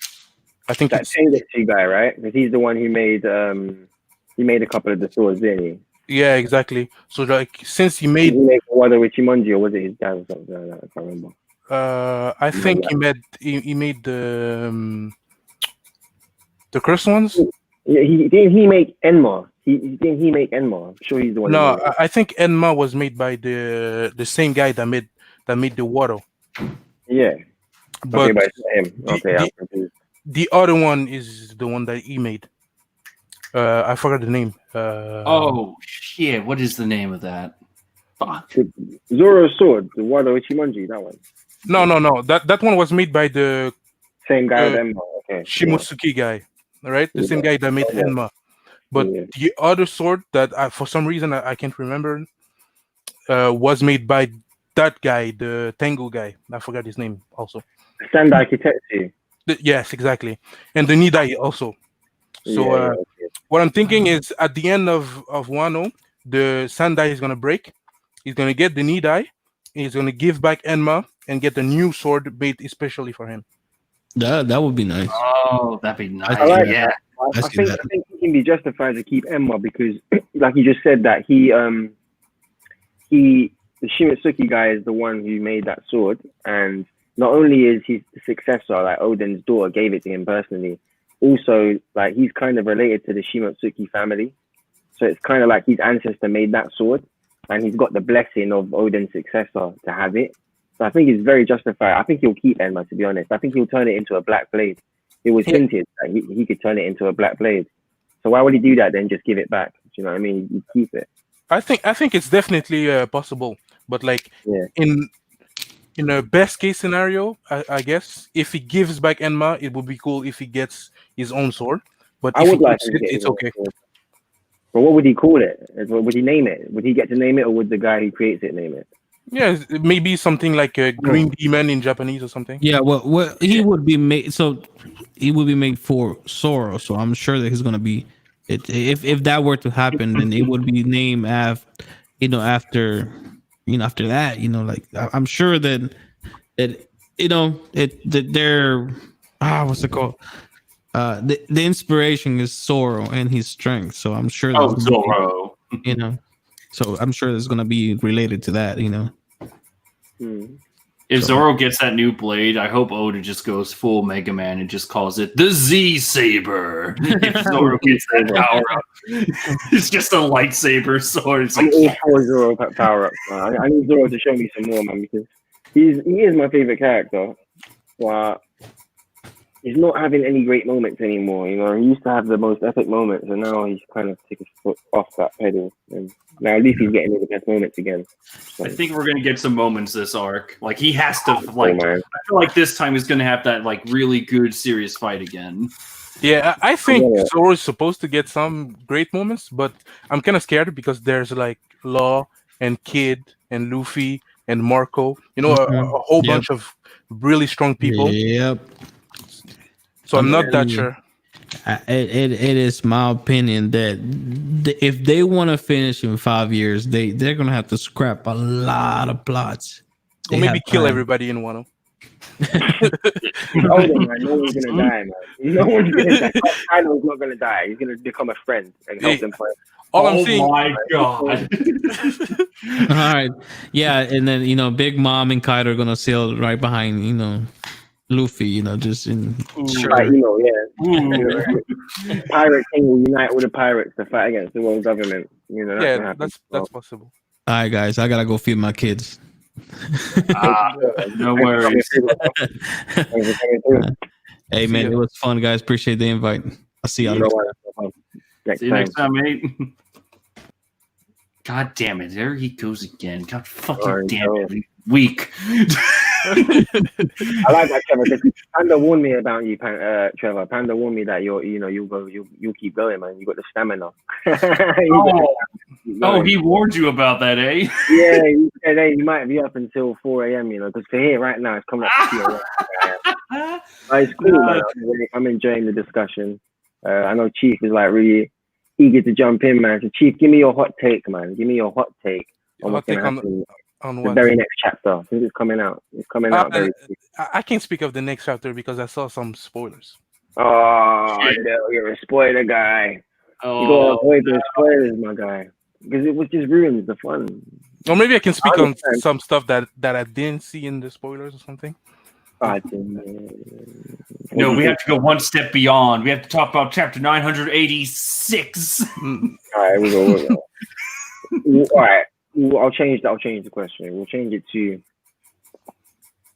I think That Tengetsu guy, right? Because he's the one who made a couple of the swords, didn't he? Yeah, exactly. So like since he Did made, he make Wado Ichimonji, or was it his dad or something like that? I can't remember. I think he made the cursed ones. Yeah, he make Enma. Didn't he make Enma? I'm sure he's the one. No, I think Enma was made by the same guy that made the water. Yeah. But Okay, but it's not him. Okay, I'm confused. the other one is the one that he made. I forgot the name. Oh shit! What is the name of that? Fuck. Zoro's sword, the Wado Ichimonji, that one. No. That one was made by the Same guy with Enma. Okay. Shimotsuki guy, right? The same guy that made Enma. But the other sword that for some reason I can't remember was made by that guy, the Tengu guy. I forgot his name also. Sandai Kitetsu. Yes, exactly. And the Nidai also. So what I'm thinking is at the end of Wano, the Sandai is gonna break. He's gonna get the Nidai. He's gonna give back Enma and get a new sword made especially for him. That would be nice. Oh, that'd be nice. I like Yeah. I think he can be justified to keep Enma because, like you just said, that the Shimotsuki guy is the one who made that sword, and not only is he the successor, like Odin's daughter gave it to him personally, also like he's kind of related to the Shimotsuki family, so it's kind of like his ancestor made that sword, and he's got the blessing of Odin's successor to have it. So I think it's very justified. I think he'll keep Enma, to be honest. I think he'll turn it into a black blade. It was hinted that he could turn it into a black blade. So why would he do that then? Just give it back. Do you know what I mean? You keep it. I think it's definitely possible, but like in a best case scenario, I guess if he gives back Enma, it would be cool if he gets his own sword. But I if would he like keeps him to it, get it's his own okay. sword. But what would he call it? Would he name it? Would he get to name it, or would the guy who creates it name it? Yeah, maybe something like a green demon in Japanese or something. Yeah, well, he would be made. So he would be made for Zoro. So I'm sure that he's gonna be. If that were to happen, then it would be named after that. Like I'm sure that they're what's it called? The inspiration is Zoro and his strength. So I'm sure. Zoro. So I'm sure it's gonna be related to that. If Zoro gets that new blade, I hope Oda just goes full Mega Man and just calls it the Z Saber. If Zoro gets that power up, it's just a lightsaber sword. It's I'm like, all for Zoro power up. I need Zoro to show me some more, man, because he is my favorite character. But he's not having any great moments anymore. He used to have the most epic moments, and now he's kind of took his foot off that pedal. And now at least he's getting the best moments again. So. I think we're gonna get some moments this arc. Like he has to. I feel like this time he's gonna have that like really good serious fight again. Yeah, I think Zoro is supposed to get some great moments, but I'm kind of scared because there's like Law and Kid and Luffy and Marco. A whole bunch of really strong people. Yep. So I'm not that sure. It is my opinion that if they want to finish in 5 years, they're gonna have to scrap a lot of plots. Or maybe kill everybody in Wano. No one's gonna die, man. No one's gonna die. Kaido's not gonna die. He's gonna become a friend and help them fight. I'm saying, my god! All right, yeah, and then Big Mom and Kaido are gonna sail right behind Luffy, just in Pirate King will unite all the pirates to fight against the world government. That's possible. All right, guys, I gotta go feed my kids. No worries. Hey man, it was fun, guys. Appreciate the invite. I'll see y'all next time, mate. God damn it! There he goes again. God fucking damn it! Weak. I like that, Trevor. Panda warned me about you, Trevor. Panda warned me that you'll keep going, man. You got the stamina. He warned you about that, eh? Yeah, he said, hey, you might be up until 4 a.m. Because for here right now, it's coming up to 2 a.m. It's cool, man. I'm enjoying the discussion. I know Chief is like really eager to jump in, man. So Chief, give me your hot take, man. Give me your hot take on what's going to happen. On The what? very next chapter. I think it's coming out. It's coming out very soon. I can't speak of the next chapter because I saw some spoilers. Oh, no, you're a spoiler guy. You gotta avoid those spoilers, my guy, because it just ruins the fun. Or maybe I can speak on some stuff that I didn't see in the spoilers or something. No, we have to go one step beyond. We have to talk about chapter 986. All right, we'll go. All right, I'll change the question. We'll change it to: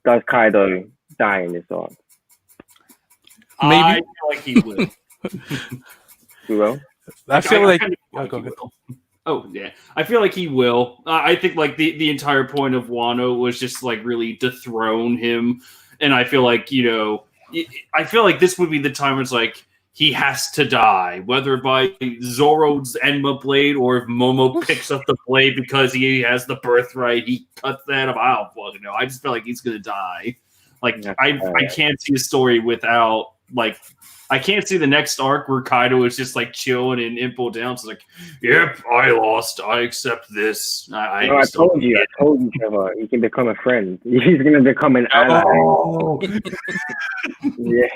does Kaido die in this arc? Maybe. I feel like he will. He will. I feel like. Oh yeah, I feel like he will. I think like the entire point of Wano was just like really dethrone him, and I feel like I feel like this would be the time where it's like he has to die, whether by Zoro's Enma blade or if Momo picks up the blade because he has the birthright, he cuts that up. I don't fucking know. I just feel like he's gonna die. Like I can't see a story without like. I can't see the next arc where Kaido is just like chilling and Impo down. It's like, yep, I lost. I accept this. I told you, Trevor. He can become a friend. He's gonna become an ally. Oh. Yeah.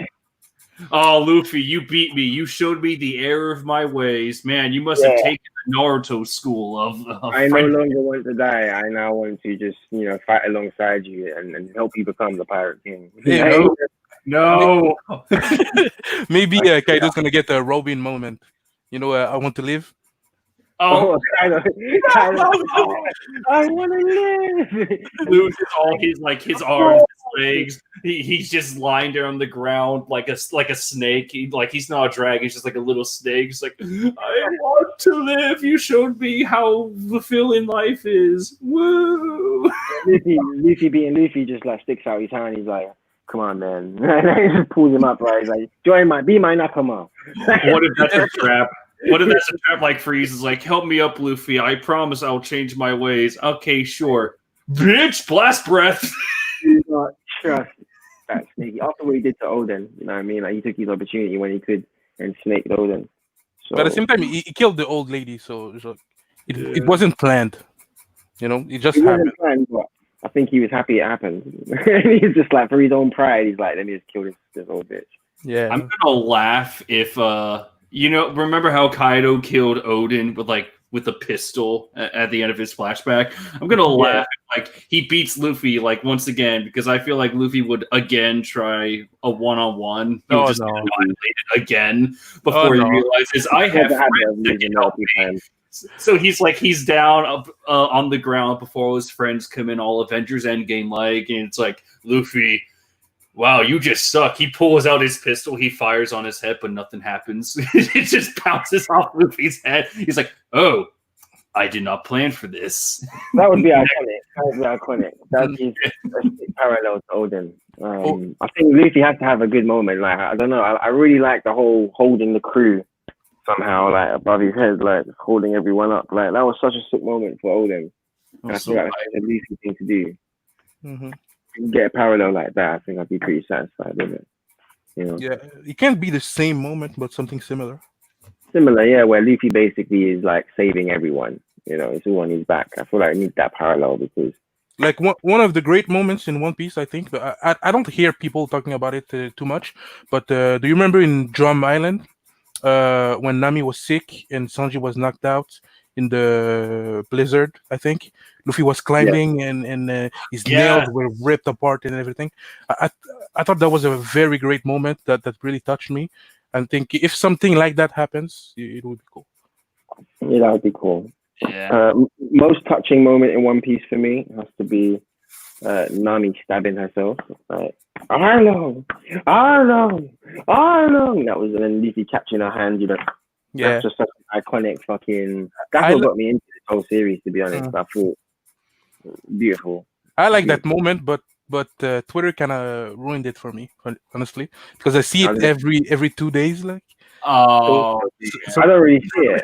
Oh, Luffy, you beat me. You showed me the error of my ways. Man, you must have taken the Naruto school of I no longer want to die. I now want to just, fight alongside you and help you become the Pirate King. No. Maybe Kaido's gonna get a Robin moment. I want to live. Oh, Kaido. I want to live. Loses all his arms, his legs. He's just lying there on the ground like a snake. He's not a dragon. He's just like a little snake. He's like, I want to live. You showed me how fulfilling life is. Woo! Luffy being Luffy just like sticks out his hand. He's like, come on, man. He just pulls him up, right? He's like, be my Nakama. What if that's a trap? What if that's a trap like Freeze is like, help me up, Luffy. I promise I'll change my ways. Okay, sure. Bitch, blast breath. Do not trust that snake. After what he did to Oden, you know what I mean? Like, he took his opportunity when he could and snaked Oden. So, but at the same time, he killed the old lady, so it wasn't planned. It just happened. Planned, but I think he was happy it happened. He's just like, for his own pride, he's like, let me just kill this old bitch. Yeah. I'm gonna laugh if remember how Kaido killed Odin with a pistol at the end of his flashback? I'm gonna laugh if, he beats Luffy once again, because I feel like Luffy would again try a one-on-one. He'll just annihilate it again before he realizes I have friends that can help me. So he's down up on the ground before his friends come in, all Avengers Endgame and it's like, Luffy, wow, you just suck. He pulls out his pistol, he fires on his head, but nothing happens. It just bounces off Luffy's head. He's like, oh, I did not plan for this. That would be iconic. That would be parallel to Odin. I think Luffy has to have a good moment. I don't know. I really like the whole holding the crew somehow, above his head, holding everyone up. That was such a sick moment for Odin. And I feel like that's a Luffy thing to do. Mm-hmm. Get a parallel like that, I think I'd be pretty satisfied with it. Yeah, it can't be the same moment, but something similar. Similar, yeah, where Luffy basically is saving everyone. It's all on his back. I feel like I need that parallel because one of the great moments in One Piece, I think. But I don't hear people talking about it too much. But do you remember in Drum Island when Nami was sick and Sanji was knocked out in the blizzard? I think Luffy was climbing and his nails were ripped apart and everything. I thought that was a very great moment that really touched me. I think if something like that happens, it would be cool. Yeah, that would be cool. Yeah. Most touching moment in One Piece for me has to be Nami stabbing herself. Arlo. That was, and then Luffy catching her hand. That's just such an iconic fucking. That's what got me into this whole series, to be honest. I thought beautiful. I like that moment, but Twitter kind of ruined it for me, honestly, because I see it every 2 days. So I don't really see it.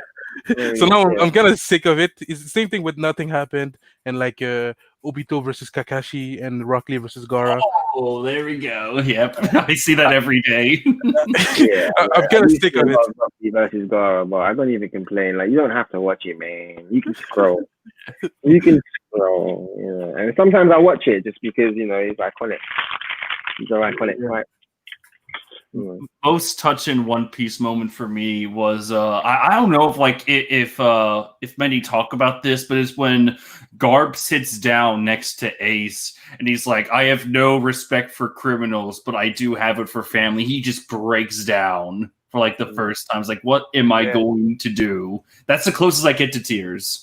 So now I'm kind of sick of it. It's the same thing with Nothing Happened and Obito versus Kakashi and Rock Lee versus Gaara. Oh, there we go. Yep, I see that every day. I'm kind of sick of it. Rock Lee versus Gaara, but I don't even complain. You don't have to watch it, man. You can scroll. So, and sometimes I watch it just because he's iconic. He's an iconic fight. Most touching One Piece moment for me was I don't know if many talk about this, but it's when Garp sits down next to Ace and he's like, "I have no respect for criminals, but I do have it for family." He just breaks down for like the first time. It's like, what am I going to do? That's the closest I get to tears.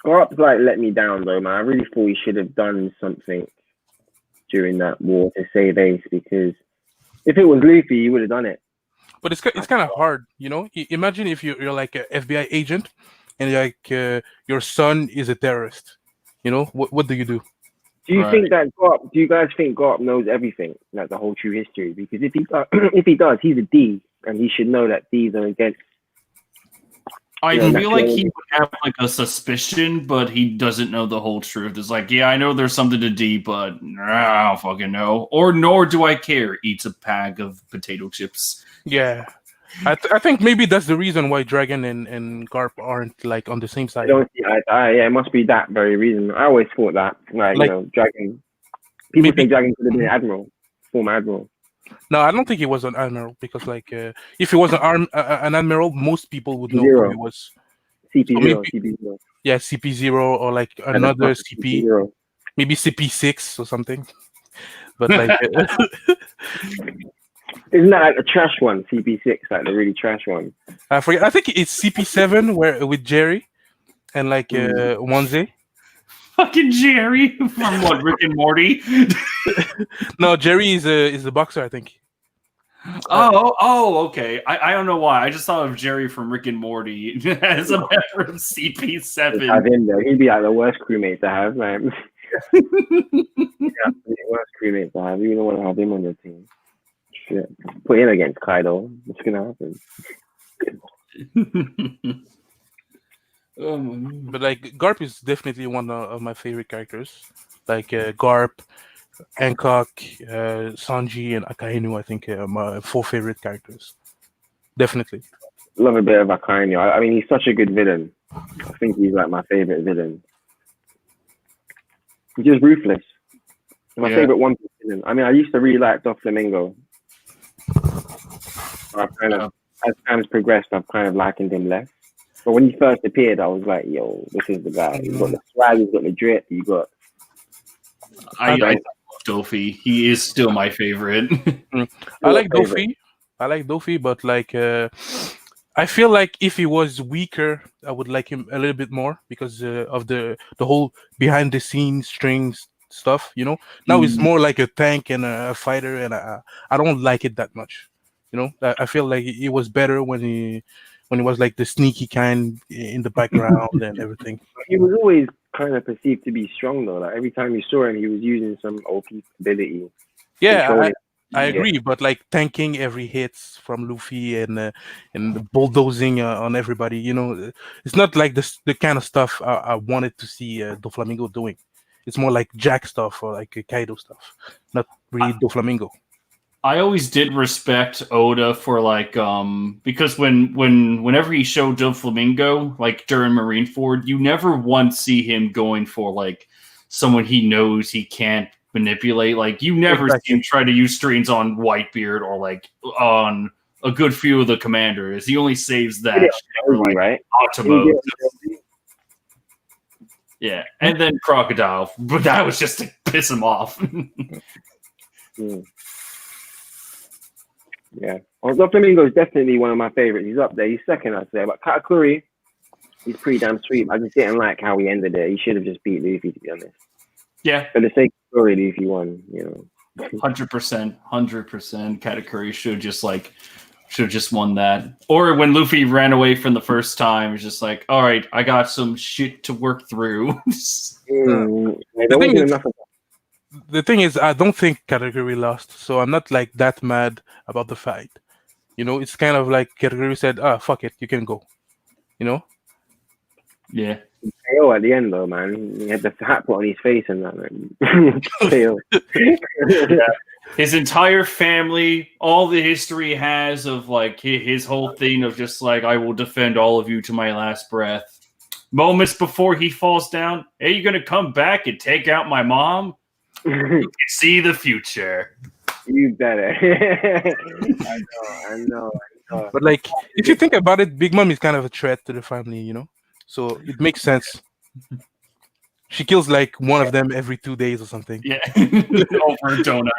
Garp's like let me down though, man. I really thought he should have done something during that war to save Ace, because if it was Luffy, he would have done it. But it's kind of hard, Imagine if you're like an FBI agent, and like your son is a terrorist. What do you do? Do you think that Garp? Do you guys think Garp knows everything, like the whole true history? Because if he does, he's a D, and he should know that D's are against. I feel like he would have like a suspicion, but he doesn't know the whole truth. It's like, yeah, I know there's something to D, but I don't fucking know. Or nor do I care. Eats a bag of potato chips. Yeah. I think maybe that's the reason why Dragon and Garp aren't like on the same side. Yeah, it must be that very reason. I always thought that. Like Dragon. People think Dragon could have been an admiral, former admiral. No, I don't think he was an admiral, because like if he was an admiral, most people would know who he was. CP0, CP0. Yeah, CP0 or like another CP, CP0. Maybe CP6 or something. But like, isn't that like a trash one? CP6, like the really trash one. I forget. I think it's CP7 where with Jerry and like Wanze. Fucking Jerry from what, Rick and Morty? No, Jerry is a boxer, I think. Okay. I don't know why. I just thought of Jerry from Rick and Morty as a member of CP7. Have him there. He'd be like the worst crewmate to have, man. Worst crewmate to have. You don't want to have him on your team. Shit. Put him against Kaido. What's gonna happen? But like Garp is definitely one of my favorite characters. Like Garp, Hancock, Sanji, and Akainu, I think are my 4 favorite characters. Definitely. Love a bit of Akainu. I mean, he's such a good villain. I think he's like my favorite villain. He's just ruthless. My favorite One Piece villain. I mean, I used to really like Doflamingo. As time's progressed, I've kind of likened him less. But when he first appeared, I was like, yo, this is the guy. He's got the swag, he's got the drip, I love Dofi. He is still my favorite. I like Dofi, but like I feel like if he was weaker, I would like him a little bit more because of the whole behind the scenes strings stuff, Now he's more like a tank and a fighter, and I don't like it that much. I feel like it was better when he was like the sneaky kind in the background and everything. He was always kind of perceived to be strong though. Like every time you saw him, he was using some OP ability. Yeah, I agree. But like tanking every hits from Luffy and bulldozing on everybody, it's not like the kind of stuff I wanted to see Doflamingo doing. It's more like Jack stuff or like Kaido stuff, not really Doflamingo. I always did respect Oda for like because whenever he showed Doflamingo like during Marineford, you never once see him going for like someone he knows he can't manipulate. Like you never see him try to use strings on Whitebeard or like on a good few of the commanders. He only saves that for, like, right? Automo. Yeah, and then Crocodile, but that was just to piss him off. Yeah. Doflamingo is definitely one of my favorites. He's up there. He's second, I'd say. But Katakuri, he's pretty damn sweet. I just didn't like how he ended it. He should have just beat Luffy, to be honest. Yeah. For the sake of the story, Luffy won, 100%. Katakuri should have just won that. Or when Luffy ran away from the first time, it's just like, all right, I got some shit to work through. The thing is, I don't think Katakuri lost, so I'm not like that mad about the fight. It's kind of like Katakuri said, fuck it, you can go. Yeah. KO at the end though, man. He had the hat put on his face and that, man. KO. Yeah. His entire family, all the history he has of like his whole thing of just like, I will defend all of you to my last breath. moments before he falls down. Are you gonna come back and take out my mom? You can see the future. You better. I know. But like, if you think about it, Big Mom is kind of a threat to the family, you know. So it makes sense. She kills like one of them every 2 days or something. Yeah, over a donut.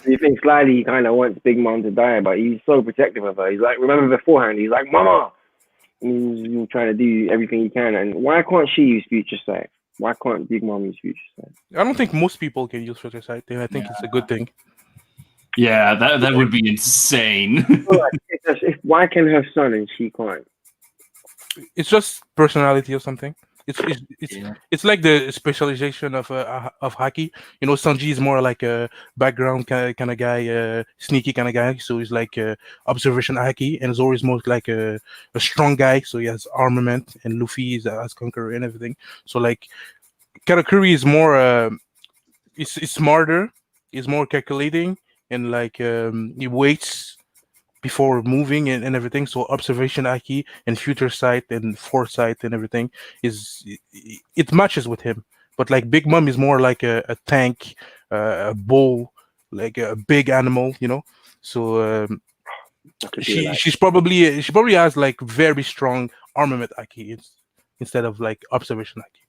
You think slightly he kind of wants Big Mom to die, but he's so protective of her. He's like, remember beforehand, he's like, Mama! He's trying to do everything he can. And why can't she use Future Sight? Why can't Big Mom use Future Sight? I don't think most people can use Future Sight, and I think it's a good thing. Yeah, that would be insane. Why can her son and she can't? It's just personality or something. It's like the specialization of Haki. You know, Sanji is more like a background kind of guy, sneaky kind of guy. So he's like observation Haki, and Zoro is more like a strong guy. So he has armament, and Luffy has conqueror and everything. So like, Katakuri is more it's smarter, is more calculating, and like he waits before moving and everything. So observation Aki and future sight and foresight and everything it matches with him. But like Big Mom is more like a tank, a bull, like a big animal, you know. So she probably has like very strong armament Aki instead of like observation Aki.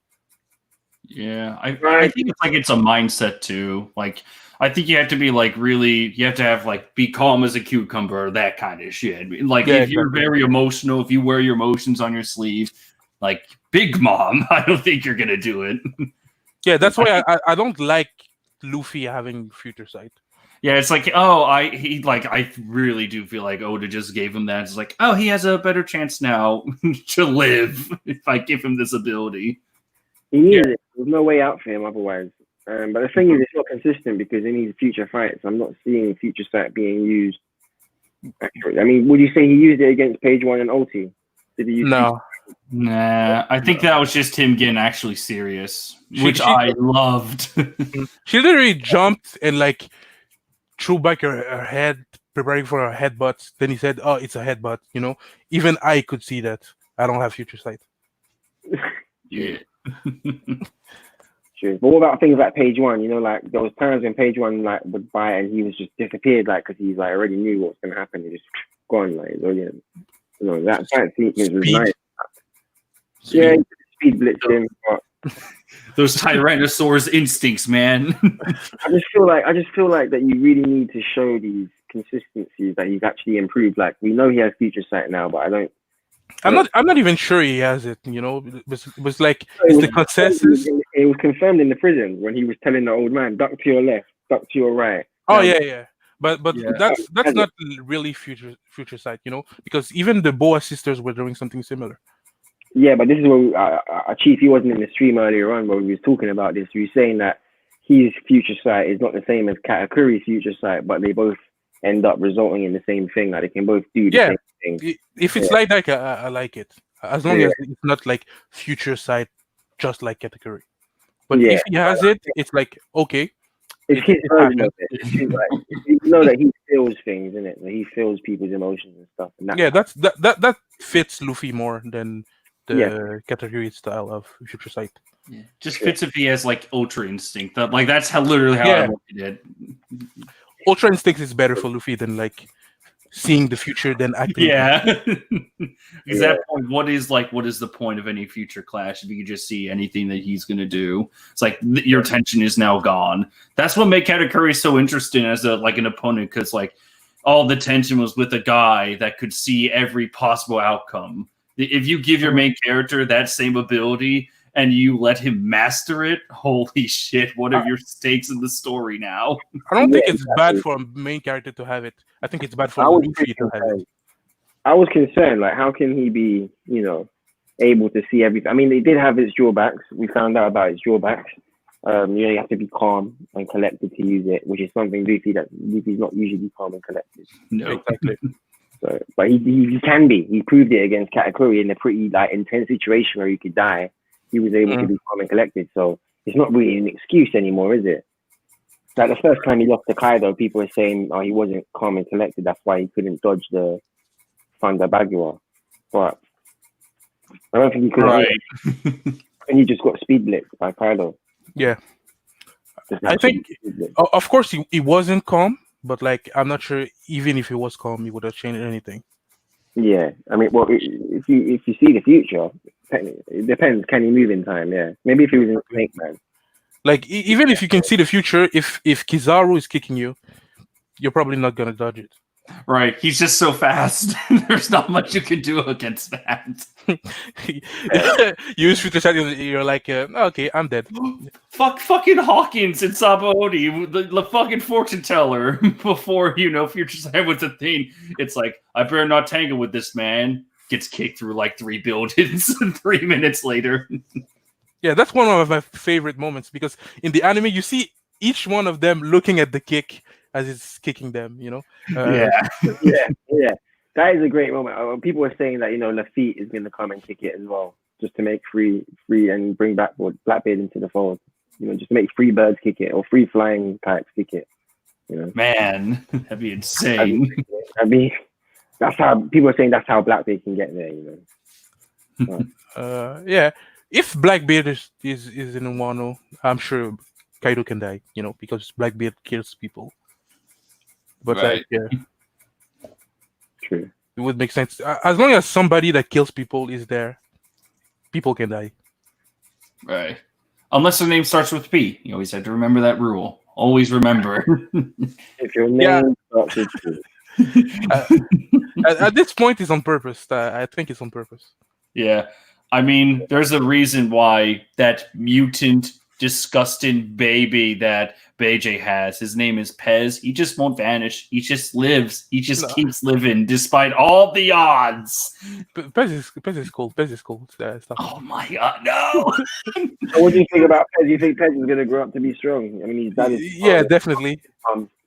Yeah, I think it's a mindset too. Like, I think you have to be like you have to have like be calm as a cucumber, that kind of shit. Like, if you're very emotional, if you wear your emotions on your sleeve, like Big Mom, I don't think you're gonna do it. Yeah, that's why I don't like Luffy having future sight. Yeah, it's like, I really do feel like Oda just gave him that. It's like, oh, he has a better chance now to live if I give him this ability. He is. There's no way out for him otherwise. But the thing is, it's not consistent because in these future fights, I'm not seeing Future Sight being used accurately. I mean, would you say he used it against Page One and Ulti? Did he use No. Nah, I think that was just him getting actually serious, which I loved. She literally jumped and like threw back her head, preparing for her headbutt. Then he said, "Oh, it's a headbutt." You know, even I could see that. I don't have future sight. Yeah. True. But what about things like Page One? You know, like there was times when Page One like would buy and he was just disappeared, like because he's like already knew what was gonna happen. He just gone, like you know that sequence was nice. Yeah, speed blitzed him. But those Tyrannosaurus instincts, man. I just feel like that you really need to show these consistencies that he's actually improved. Like we know he has future sight now, but I'm not even sure he has it. You know, it was like it's the consensus. It was confirmed in the prison when he was telling the old man, "Duck to your left, duck to your right." Oh yeah. But that's not really future sight, you know, because even the Boa sisters were doing something similar. Yeah, but this is where Chief, he wasn't in the stream earlier on where we was talking about this. He was saying that his future sight is not the same as Katakuri's future sight, but they both end up resulting in the same thing. Like they can both do the same thing. If it's like that, I like it. As long as it's not like future sight, just like Katakuri. But if he has it, it's like, okay. It's his version of it. Like, you know that he feels things, isn't it? Like he feels people's emotions and stuff. And that fits Luffy more than the Katakuri style of future sight. Yeah. Just fits if he has like Ultra Instinct. That's how I looked at it. Ultra Instinct is better for Luffy than like seeing the future than acting. Yeah. Because that point, what is the point of any future clash if you can just see anything that he's gonna do? It's like your tension is now gone. That's what made Katakuri so interesting as an opponent, because like all the tension was with a guy that could see every possible outcome. If you give your main character that same ability and you let him master it, holy shit, what are your stakes in the story now? I don't think it's bad for a main character to have it. I think it's bad for Luffy to have it. I was concerned, like, how can he be, able to see everything? I mean, they did have its drawbacks. We found out about its drawbacks. You have to be calm and collected to use it, which is something Luffy's not usually calm and collected. No, exactly. So, but he can be. He proved it against Katakuri in a pretty intense situation where he could die. He was able to be calm and collected. So it's not really an excuse anymore, is it? Like the first time he lost to Kaido, people were saying, "Oh, he wasn't calm and collected. That's why he couldn't dodge the Thunder Bagua." But I don't think he could. Right. And he just got speed blitzed by Kylo. Yeah. Just I think, speed blitz. of course, he wasn't calm, but like I'm not sure even if he was calm, he would have changed anything. Yeah, I mean, well, if you see the future, it depends. Can he move in time? Yeah, maybe if he was in Snake Man. Like even if you can see the future, if Kizaru is kicking you, you're probably not gonna dodge it. Right. He's just so fast. There's not much you can do against that. You use future sight, you're like, okay, I'm dead. Fucking Hawkins and Sabaody, the fucking fortune teller, before future sight was a thing. It's like, I better not tangle with this man. Gets kicked through like 3 buildings 3 minutes later. Yeah, that's one of my favorite moments because in the anime you see each one of them looking at the kick as it's kicking them. Yeah. yeah. That is a great moment. People were saying that Lafitte is going to come and kick it as well, just to make free and bring back Blackbeard into the fold. Just to make free birds kick it or free flying types kick it. Man, that'd be insane. I mean, that's how people are saying. That's how Blackbeard can get there. Yeah. If Blackbeard is in Wano, I'm sure Kaido can die. Because Blackbeard kills people. But right. yeah. True. It would make sense. As long as somebody that kills people is there, people can die. Right. Unless their name starts with P. You always have to remember that rule. Always remember. If your name starts with P. At this point, it's on purpose. I think it's on purpose. Yeah. I mean, there's a reason why that mutant, disgusting baby that Beijing has, his name is Pez. He just won't vanish. He just lives. He just keeps living despite all the odds. Pez is cool. Pez is cool. Stuff. Oh my god, no! So what do you think about Pez? Do you think Pez is going to grow up to be strong? I mean, his dad is... Yeah, definitely.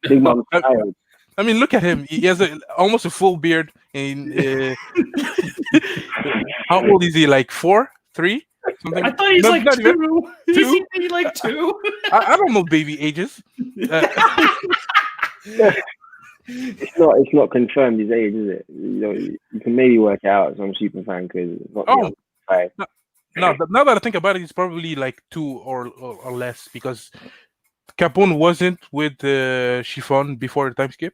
Big Mom's child. I mean, look at him. He has almost a full beard. And how old is he? Like 4, 3? Something? I thought he's like not 2. Is he like 2? I don't know baby ages. It's not confirmed his age, is it? You can maybe work it out as I'm super fan because it's not. No, now that I think about it, it's probably like 2 or less because Capone wasn't with Chiffon before the time skip.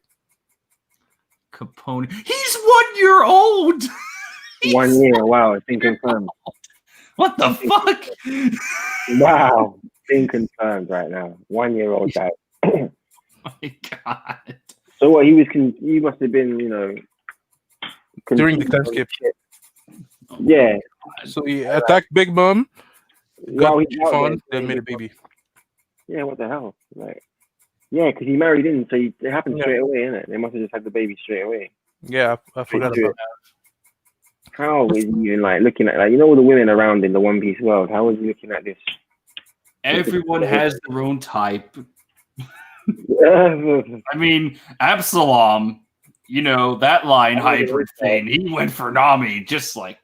Capone. He's 1 year old. 1 year. Wow, it's been confirmed. What the fuck? Wow, being confirmed right now. 1 year old guy. Oh my god. So what? He must have been, during the time skip. Yeah. So he attacked Big Mom. Got Chiffon, then made a baby. Yeah. What the hell? Like. Yeah, because he married in, so it happened straight away, innit? They must have just had the baby straight away. Yeah, I forgot about that. How is he even looking at all the women around in the One Piece world? How is he looking at this? Everyone has their own type. I mean, Absalom, that line hybrid thing. He went for Nami, just like,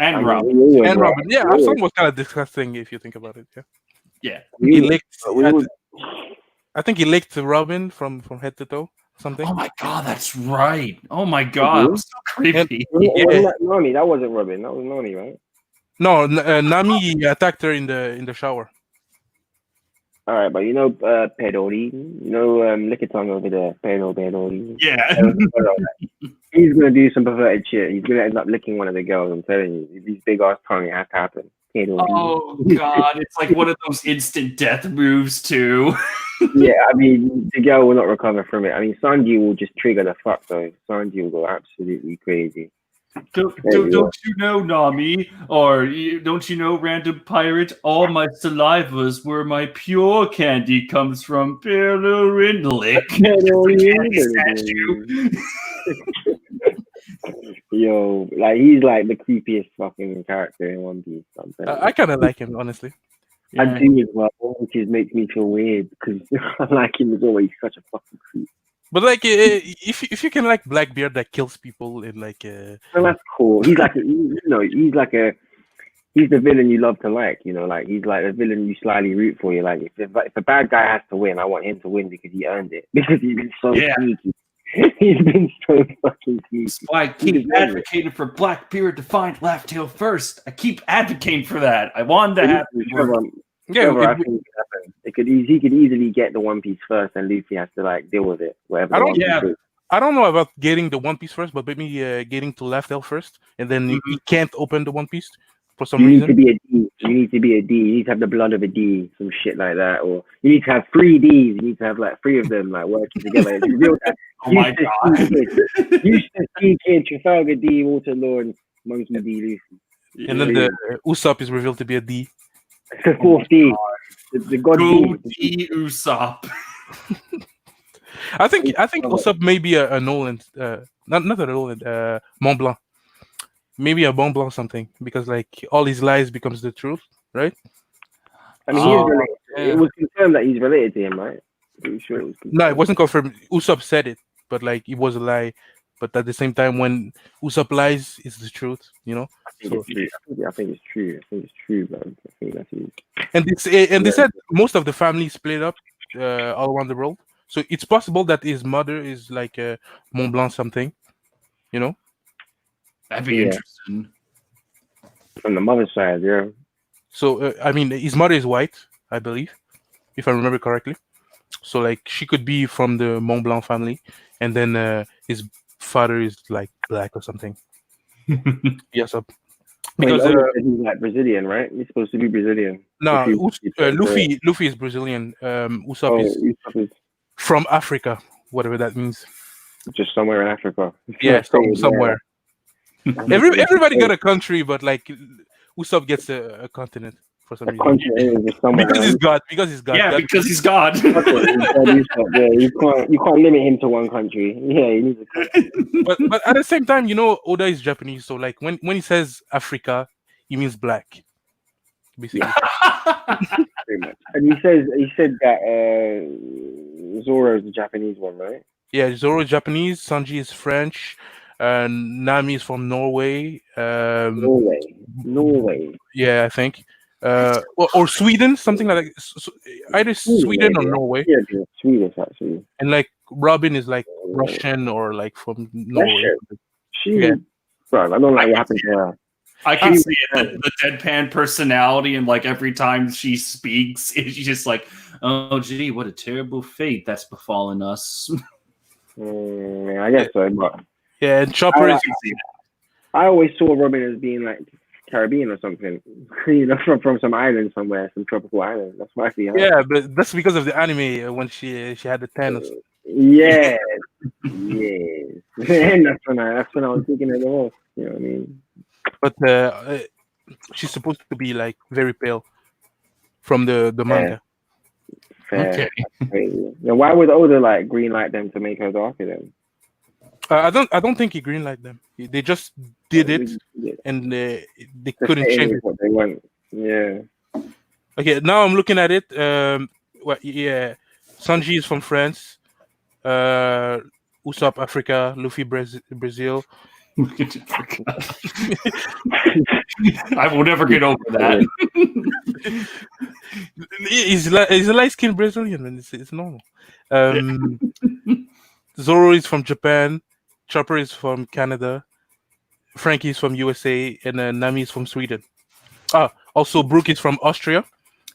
and Robin. Robin. Yeah, Absalom was kind of disgusting if you think about it. Yeah. Yeah. I think he licked Robin from head to toe. Something. Oh my god, that's right. Oh my god, it was so creepy. Wasn't that Nami? That wasn't Robin. That was Nami, right? No, Nami attacked her in the shower. All right, but Pedori, Lickitung over there, Pedori. Yeah. He's gonna do some perverted shit. He's gonna end up licking one of the girls. I'm telling you, these big ass tongue, it has to happen. Oh god, it's like one of those instant death moves too. Yeah, I mean, the girl will not recover from it. I mean, Sanji will just trigger the fuck though. Sanji will go absolutely crazy. Don't you know, Nami? Or don't you know, random pirate? All my salivas where my pure candy comes from. Perlindlick. Yo, he's like the creepiest fucking character in One Piece. I kind of like him, honestly. Yeah. I do as well, which makes me feel weird because I like him as always. Such a fucking creep. But if you can like Blackbeard that kills people in well, that's cool. He's like he's the villain you love to like. He's like the villain you slyly root for. You're like, if a bad guy has to win, I want him to win because he earned it because he's been so sneaky. He's been so fucking sneaky. That's why I keep advocating for Blackbeard to find Laugh Tale first. I keep advocating for that. I want to have Trevor, I think it could happen. He could easily get the One Piece first, and Luffy has to like deal with it. Whatever. I don't know about getting the One Piece first, but maybe getting to Laugh Tale first, and then he can't open the One Piece for some reason. You need to be a D. You need to have the blood of a D, some shit like that. Or you need to have 3 Ds. You need to have like 3 of them like working together. It's real. Oh my god! Eustace D, Kid, Trafalgar D, Walter Law, and Monkey D, Luffy. And then the Usopp is revealed to be a D. It's the 4th D. The god D Usopp. I think Usopp may be a Nolan, not a Nolan, Mont Blanc. Maybe a Mont Blanc something, because like all his lies becomes the truth, right? I mean, he's related. It was confirmed that he's related to him, right? Pretty sure it was confirmed. No, it wasn't confirmed. Usopp said it, but like it was a lie. But at the same time, when Usopp lies, it's the truth, you know. I think it's true, bro. I think that's And it. they said most of the family split up all around the world. So it's possible that his mother is like a Mont Blanc something, you know. That'd be interesting. From the mother's side, yeah. So I mean, his mother is white, I believe, if I remember correctly. So like she could be from the Mont Blanc family, and then his father is like black or something. Yes, because he's like Brazilian, right? He's supposed to be Brazilian. No, Luffy is Brazilian. Usopp is from Africa, whatever that means. Just somewhere in Africa. Yeah, somewhere. Everybody got a country, but like Usopp gets a continent for some reason. Because he's God. Yeah, because he's God. You can't limit him to one country. Yeah, he needs a country. But at the same time, you know, Oda is Japanese, so like when he says Africa, he means black. Basically. Pretty much. And he said that Zoro is the Japanese one, right? Yeah, Zoro is Japanese, Sanji is French, Nami is from Norway. Norway. Yeah, I think. Or Sweden, something like that. So either Sweden or Norway. Yeah, Swedish actually. And like Robin is like Russian or like from Norway. Bro, I don't like what happened to her. I can see it, the deadpan personality, and like every time she speaks, she's just like, "Oh, gee, what a terrible fate that's befallen us." I guess so, but yeah, and Chopper is. I always saw Robin as being like Caribbean or something, you know, from some island somewhere, some tropical island. That's what I see. Yeah, but that's because of the anime when she had the Thanos. Yes. And that's when I was thinking of the most. You know what I mean? But she's supposed to be like very pale from the manga. Fair. Okay. Now, why would Oda like green light them to make her darker then? I don't think he green light them. They just did it, and they couldn't change it. What they want. Yeah. Okay, now I'm looking at it. Yeah, Sanji is from France. Usopp Africa, Luffy Brazil. I will never get over that. He's a light-skinned Brazilian, man. It's normal. Zoro is from Japan. Chopper is from Canada. Frankie is from USA, and Nami is from Sweden. Also Brooke is from Austria,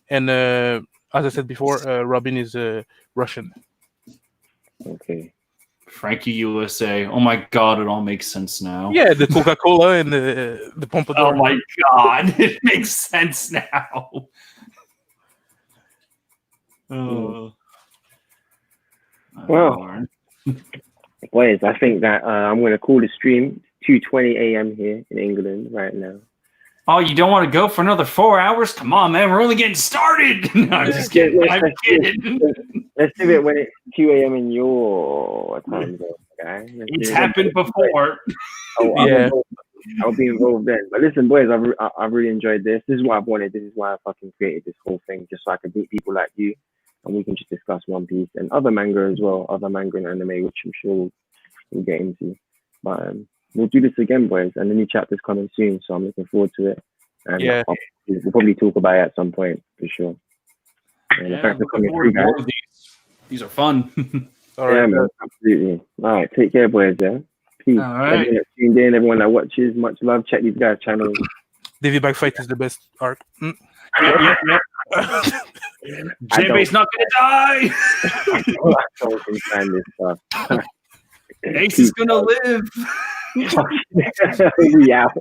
and as I said before, Robin is Russian. Okay. Frankie USA. Oh my god, it all makes sense now. Yeah, the Coca-Cola and the Pompadour. Oh my god, it makes sense now. Well, boys, I think that I'm going to call the stream 2:20 a.m. here in England right now. Oh, you don't want to go for another 4 hours? Come on, man. We're only getting started. No, I'm just kidding. I'm kidding. Let's do it when it's 2 a.m. in your time zone, guys. It's happened before. Yeah. I'll be involved then. But listen, boys, I've really enjoyed this. This is what I've wanted. This is why I fucking created this whole thing, just so I could meet people like you, and we can just discuss One Piece and other manga as well, other manga and anime, which I'm sure we'll get into. But we'll do this again, boys, and the new chapter's coming soon, so I'm looking forward to it. And yeah, we'll probably talk about it at some point for sure. And yeah, coming through, guys. These are fun. All right. Yeah, man, absolutely. All right, take care, boys. Yeah, peace. All right. Everyone that's tuned in, everyone that watches, much love. Check these guys' channels. Davy Bag Fight is the best arc. Yep. Jambe's not gonna die. I don't understand this stuff. Ace is gonna live. We out.